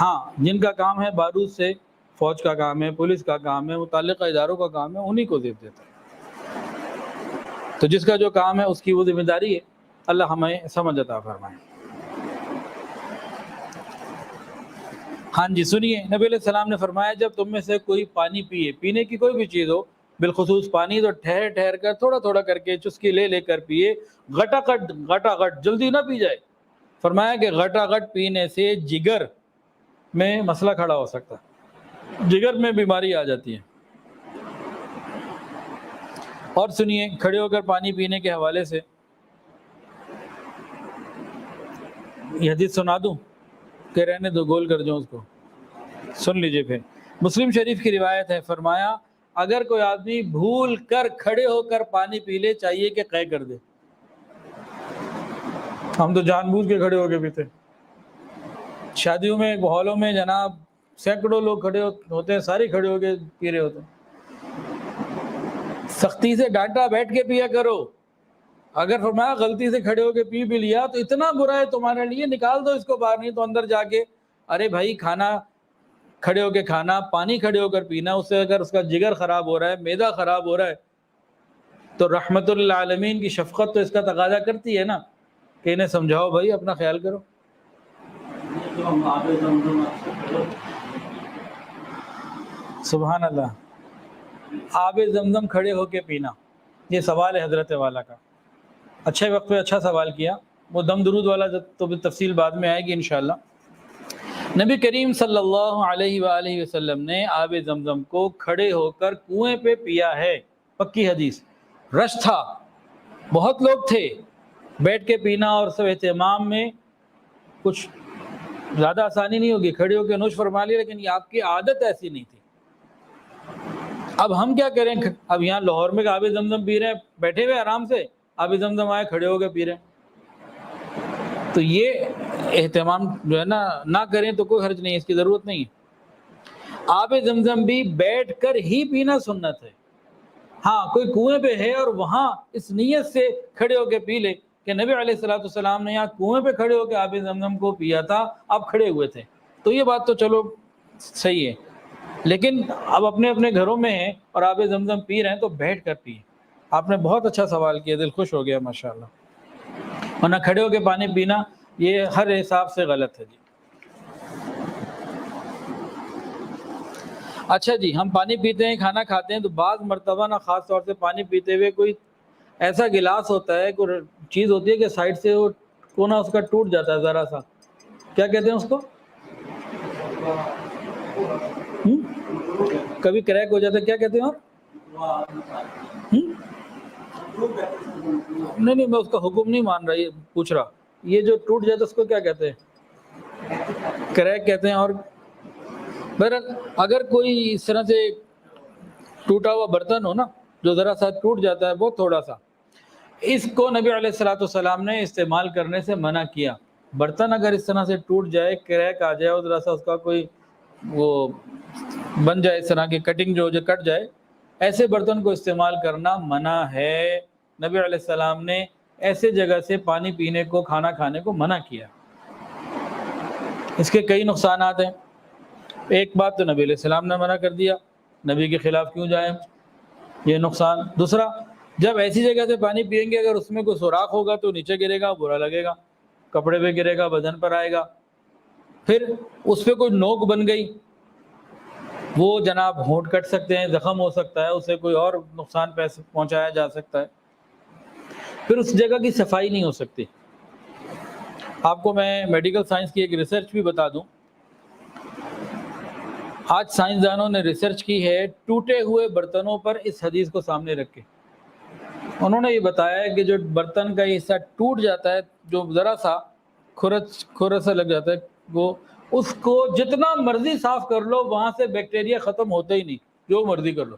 ہاں، جن کا کام ہے بارود سے، فوج کا کام ہے، پولیس کا کام ہے، متعلقہ اداروں کا کام ہے، انہی کو زیب دیتے ہیں. تو جس کا جو کام ہے اس کی وہ ذمہ داری ہے. اللہ ہمیں سمجھ عطا فرمائے. ہاں جی سنیے، نبی علیہ السلام نے فرمایا جب تم میں سے کوئی پانی پیے، پینے کی کوئی بھی چیز ہو، بالخصوص پانی، تو ٹھہر ٹھہر کر، تھوڑا تھوڑا کر کے، چسکی لے لے کر پیے، گھٹا گھٹ، جلدی نہ پی جائے. فرمایا کہ گھٹا گھٹ پینے سے جگر میں مسئلہ کھڑا ہو سکتا ہے، جگر میں بیماری آ جاتی ہے. اور سنیے، کھڑے ہو کر پانی پینے کے حوالے سے یہ حدیث سنا دوں کہ رہنے دو، گول کر دوں اس کو؟ سن لیجئے پھر. مسلم شریف کی روایت ہے، فرمایا اگر کوئی آدمی بھول کر کھڑے ہو کر پانی پی لے، چاہیے کہ قے کر دے. ہم تو جان بوجھ کے کھڑے ہو کے پیتے. شادیوں میں، ہالوں میں جناب سینکڑوں لوگ کھڑے ہوتے ہیں، سارے کھڑے ہو کے پی رہے ہوتے ہیں. سختی سے ڈانٹا، بیٹھ کے پیا کرو. اگر فرمایا غلطی سے کھڑے ہو کے پی بھی لیا تو اتنا برا ہے تمہارے لیے، نکال دو اس کو باہر، نہیں تو اندر جا کے، ارے بھائی کھانا کھڑے ہو کے کھانا، پانی کھڑے ہو کر پینا، اس سے اگر اس کا جگر خراب ہو رہا ہے، معدہ خراب ہو رہا ہے، تو رحمت للعالمین کی شفقت تو اس کا تقاضا کرتی ہے نا کہ انہیں سمجھاؤ بھائی، اپنا خیال کرو. سبحان اللہ، آب زمزم کھڑے ہو کے پینا، یہ سوال ہے حضرت والا کا. اچھے وقت پہ اچھا سوال کیا. وہ دم درود والا تو تفصیل بعد میں آئے گی انشاءاللہ. نبی کریم صلی اللہ علیہ وآلہ وسلم نے آب زمزم کو کھڑے ہو کر کنویں پہ پیا ہے، پکی حدیث. رش تھا، بہت لوگ تھے، بیٹھ کے پینا اور سب اہتمام میں کچھ زیادہ آسانی نہیں ہوگی، کھڑے ہو کے نوش فرما لیا، لیکن یہ آپ کی عادت ایسی نہیں تھی. اب ہم کیا کریں؟ اب یہاں لاہور میں آب زمزم پی رہے ہیں، بیٹھے ہوئے آرام سے، آب زمزم آئے کھڑے ہو کے پی رہے ہیں. تو یہ اہتمام جو ہے نا نہ کریں تو کوئی حرج نہیں، اس کی ضرورت نہیں ہے. آب زمزم بھی بیٹھ کر ہی پینا سنت ہے. ہاں کوئی کنویں پہ ہے اور وہاں اس نیت سے کھڑے ہو کے پی لے کہ نبی علیہ الصلوۃ والسلام نے یہاں کنویں پہ کھڑے ہو کے آب زمزم کو پیا تھا، آپ کھڑے ہوئے تھے، تو یہ بات تو چلو صحیح ہے، لیکن اب اپنے اپنے گھروں میں ہیں اور آب زمزم پی رہے ہیں تو بیٹھ کر پیے۔ آپ نے بہت اچھا سوال کیا، دل خوش ہو گیا ماشاءاللہ۔ ورنہ کھڑے ہو کے پانی پینا یہ ہر حساب سے غلط ہے جی۔ اچھا جی، ہم پانی پیتے ہیں، کھانا کھاتے ہیں، تو بعض مرتبہ نا خاص طور سے پانی پیتے ہوئے کوئی ایسا گلاس ہوتا ہے، کوئی چیز ہوتی ہے کہ سائڈ سے وہ کونا اس کا ٹوٹ جاتا ہے ذرا سا، کیا کہتے ہیں اس کو؟ کبھی کریک ہو جاتا ہے، کیا کہتے ہیں آپ؟ نہیں میں اس کا حکم نہیں مان رہا، یہ پوچھ رہا، یہ جو ٹوٹ جاتا ہے اس کو کیا کہتے ہیں؟ کریک کہتے ہیں۔ اور بہرحال اگر کوئی اس طرح سے ٹوٹا ہوا برتن ہو نا جو ذرا سا ٹوٹ جاتا ہے بہت تھوڑا سا، اس کو نبی علیہ الصلوۃ والسلام نے استعمال کرنے سے منع کیا۔ برتن اگر اس طرح سے ٹوٹ جائے، کریک آ جائے اور ذرا سا اس کا کوئی وہ بن جائے، اس طرح کی کٹنگ جو کٹ جائے، ایسے برتن کو استعمال کرنا منع ہے۔ نبی علیہ السلام نے ایسے جگہ سے پانی پینے کو، کھانا کھانے کو منع کیا۔ اس کے کئی نقصانات ہیں۔ ایک بات تو نبی علیہ السلام نے منع کر دیا، نبی کے خلاف کیوں جائیں، یہ نقصان۔ دوسرا، جب ایسی جگہ سے پانی پئیں گے اگر اس میں کوئی سوراخ ہوگا تو نیچے گرے گا، برا لگے گا، کپڑے پہ گرے گا، بدن پر آئے گا، پھر اس پہ کوئی نوک بن گئی، وہ جناب ہونٹ کٹ سکتے ہیں، زخم ہو سکتا ہے، اسے کوئی اور نقصان پہنچایا جا سکتا ہے، پھر اس جگہ کی صفائی نہیں ہو سکتی۔ آپ کو میں میڈیکل سائنس کی ایک ریسرچ بھی بتا دوں۔ آج سائنسدانوں نے ریسرچ کی ہے ٹوٹے ہوئے برتنوں پر اس حدیث کو سامنے رکھ کے۔ انہوں نے یہ بتایا ہے کہ جو برتن کا حصہ ٹوٹ جاتا ہے، جو ذرا سا کھرچ سا لگ جاتا ہے، وہ اس کو جتنا مرضی صاف کر لو وہاں سے بیکٹیریا ختم ہوتا ہی نہیں، جو مرضی کر لو،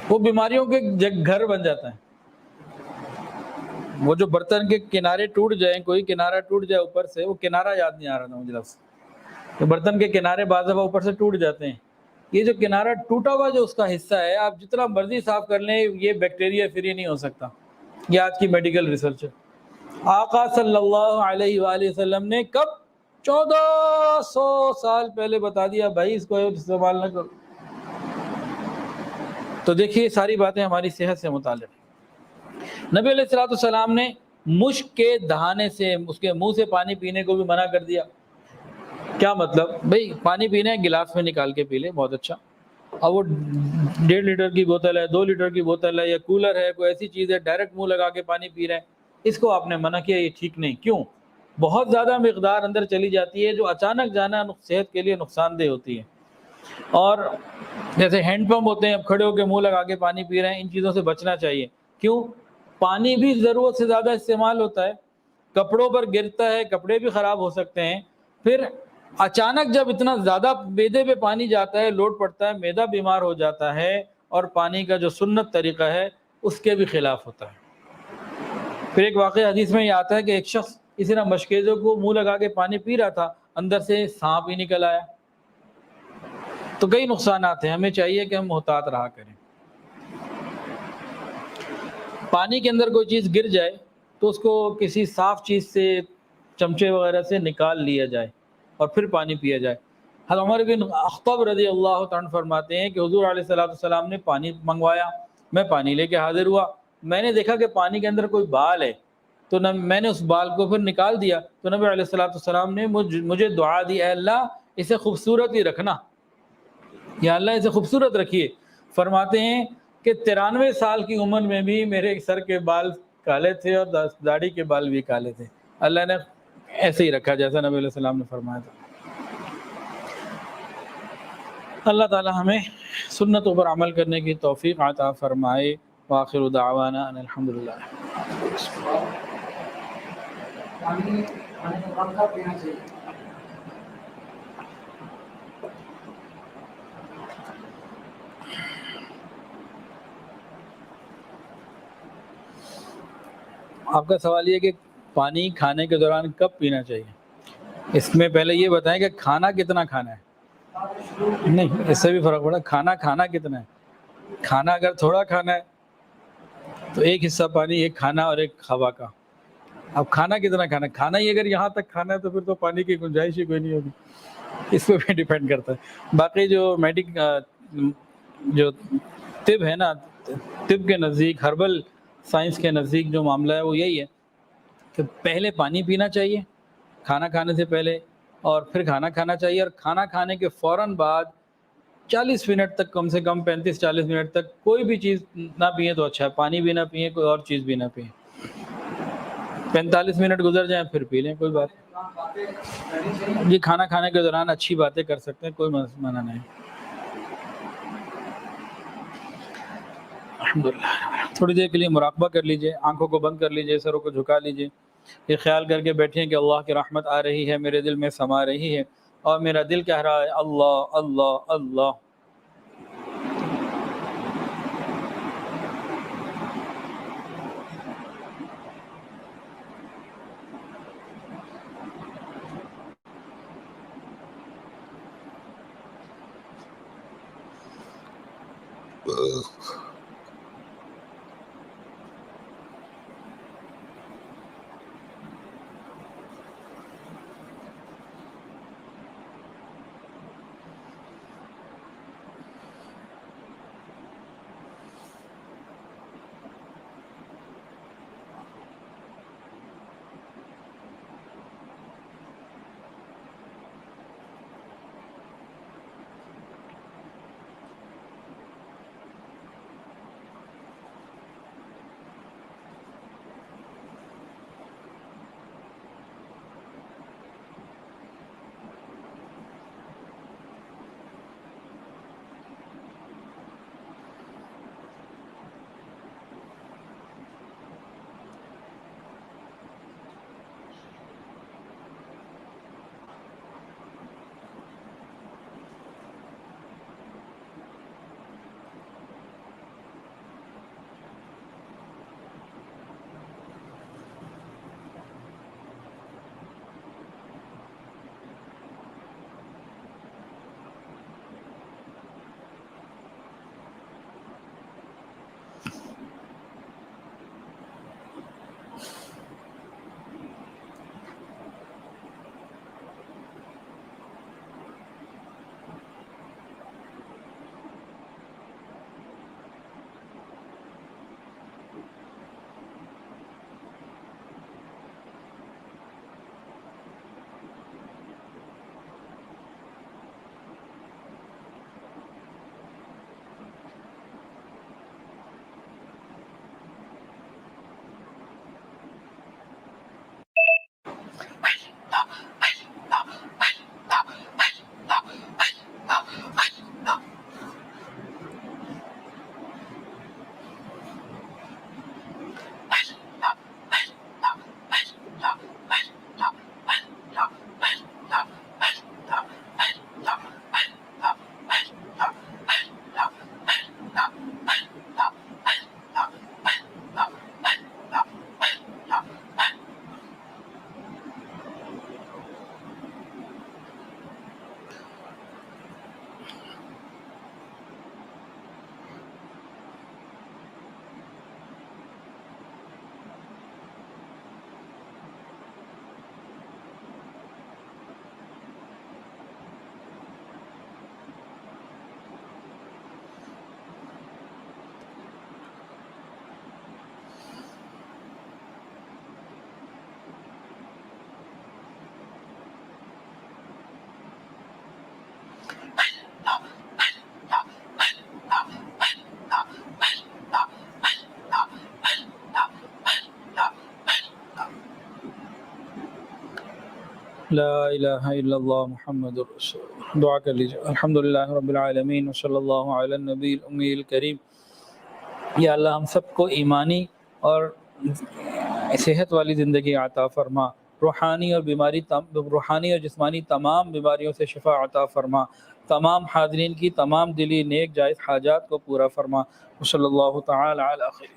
وہ بیماریوں کے گھر بن جاتا ہے۔ وہ جو برتن کے کنارے ٹوٹ جائیں، کوئی کنارہ ٹوٹ جائے اوپر سے، وہ کنارہ یاد نہیں آ رہا تھا مجھے لفظ، تو برتن کے کنارے بعض دفعہ اوپر سے ٹوٹ جاتے ہیں، یہ جو کنارہ ٹوٹا ہوا جو اس کا حصہ ہے، آپ جتنا مرضی صاف کر لیں یہ بیکٹیریا فری نہیں ہو سکتا۔ یہ آج کی میڈیکل ریسرچ ہے۔ آقا صلی اللہ علیہ وآلہ وسلم نے کب 1400 سال پہلے بتا دیا بھائی اس کو استعمال نہ کرو۔ تو دیکھیے ساری باتیں ہماری صحت سے متعلق ہیں۔ نبی علیہ الصلوۃ والسلام نے مشک کے دہانے سے، اس کے منہ سے پانی پینے کو بھی منع کر دیا۔ کیا مطلب؟ بھئی پانی پینے گلاس میں نکال کے پی لے، بہت اچھا، اب وہ 1.5 لیٹر کی بوتل ہے، 2 لیٹر کی بوتل ہے یا کولر ہے، کوئی ایسی چیز ہے ڈائریکٹ منہ لگا کے پانی پی رہے ہیں، اس کو آپ نے منع کیا، یہ ٹھیک نہیں۔ کیوں؟ بہت زیادہ مقدار اندر چلی جاتی ہے جو اچانک جانا صحت کے لیے نقصان دہ ہوتی ہے۔ اور جیسے ہینڈ پمپ ہوتے ہیں، اب کھڑے ہو کے منہ لگا کے پانی پی رہے ہیں، ان چیزوں سے بچنا چاہیے۔ کیوں؟ پانی بھی ضرورت سے زیادہ استعمال ہوتا ہے، کپڑوں پر گرتا ہے، کپڑے بھی خراب ہو سکتے ہیں، پھر اچانک جب اتنا زیادہ معدے پہ پانی جاتا ہے، لوڈ پڑتا ہے، معدہ بیمار ہو جاتا ہے، اور پانی کا جو سنت طریقہ ہے اس کے بھی خلاف ہوتا ہے۔ پھر ایک واقعہ حدیث میں یہ آتا ہے کہ ایک شخص اسی طرح مشکیزوں کو منہ لگا کے پانی پی رہا تھا، اندر سے سانپ ہی نکل آیا۔ تو کئی نقصانات ہیں، ہمیں چاہیے کہ ہم محتاط رہا کریں۔ پانی کے اندر کوئی چیز گر جائے تو اس کو کسی صاف چیز سے، چمچے وغیرہ سے نکال لیا جائے اور پھر پانی پیا جائے۔ حضرت عمر بن اخطب رضی اللہ عنہ فرماتے ہیں کہ حضور علیہ الصلوۃ والسلام نے پانی منگوایا، میں پانی لے کے حاضر ہوا، میں نے دیکھا کہ پانی کے اندر کوئی بال ہے، تو میں نے اس بال کو پھر نکال دیا، تو نبی علیہ الصلوۃ والسلام نے مجھے دعا دی، اے اللہ اسے خوبصورت ہی رکھنا، یا اللہ اسے خوبصورت رکھیے۔ فرماتے ہیں کہ 93 سال کی عمر میں بھی میرے سر کے بال کالے تھے اور داڑھی کے بال بھی کالے تھے، اللہ نے ایسے ہی رکھا جیسا نبی علیہ السلام نے فرمایا تھا۔ اللہ تعالی ہمیں سنتوں پر عمل کرنے کی توفیق عطا فرمائے۔ وآخر دعوانا ان الحمدللہ۔ آپ کا سوال یہ کہ پانی کھانے کے دوران کب پینا چاہیے؟ اس میں پہلے یہ بتائیں کہ کھانا کتنا کھانا ہے، نہیں اس سے بھی فرق پڑا، کھانا کھانا کتنا ہے۔ کھانا اگر تھوڑا کھانا ہے تو ایک حصہ پانی، ایک کھانا اور ایک ہوا کا. اب کھانا کتنا کھانا ہی اگر یہاں تک کھانا ہے تو پھر تو پانی کی گنجائش ہی کوئی نہیں ہوگی. اس پہ بھی ڈیپینڈ کرتا ہے. باقی جو جو طب ہے نا، طب کے نزدیک، ہربل سائنس کے نزدیک جو معاملہ ہے وہ یہی ہے کہ پہلے پانی پینا چاہیے کھانا کھانے سے پہلے، اور پھر کھانا کھانا چاہیے، اور کھانا کھانے کے فوراً بعد 40 منٹ تک، کم سے کم 35-40 منٹ تک کوئی بھی چیز نہ پئیں تو اچھا ہے. پانی بھی نہ پئیں، کوئی اور چیز بھی نہ پئیں. 45 منٹ گزر جائیں پھر پی لیں، کوئی بات نہیں. یہ کھانا کھانے کے دوران اچھی باتیں کر سکتے ہیں، کوئی منع نہیں. الحمدللہ. تھوڑی دیر کے لیے مراقبہ کر لیجئے، آنکھوں کو بند کر لیجئے، سروں کو جھکا لیجئے. یہ خیال کر کے بیٹھیں کہ اللہ کی رحمت آ رہی ہے، میرے دل میں سما رہی ہے، اور میرا دل کہہ رہا ہے اللہ اللہ اللہ. لا الہ الا اللہ محمد رسول اللہ. دعا کر لیجیے. الحمدللہ رب العالمین وصلی اللہ علی النبی الامی الکریم. یا اللہ ہم سب کو ایمانی اور صحت والی زندگی عطا فرما، روحانی اور جسمانی تمام بیماریوں سے شفا عطا فرما، تمام حاضرین کی تمام دلی نیک جائز حاجات کو پورا فرما. وصلی اللہ تعالی علی خیر.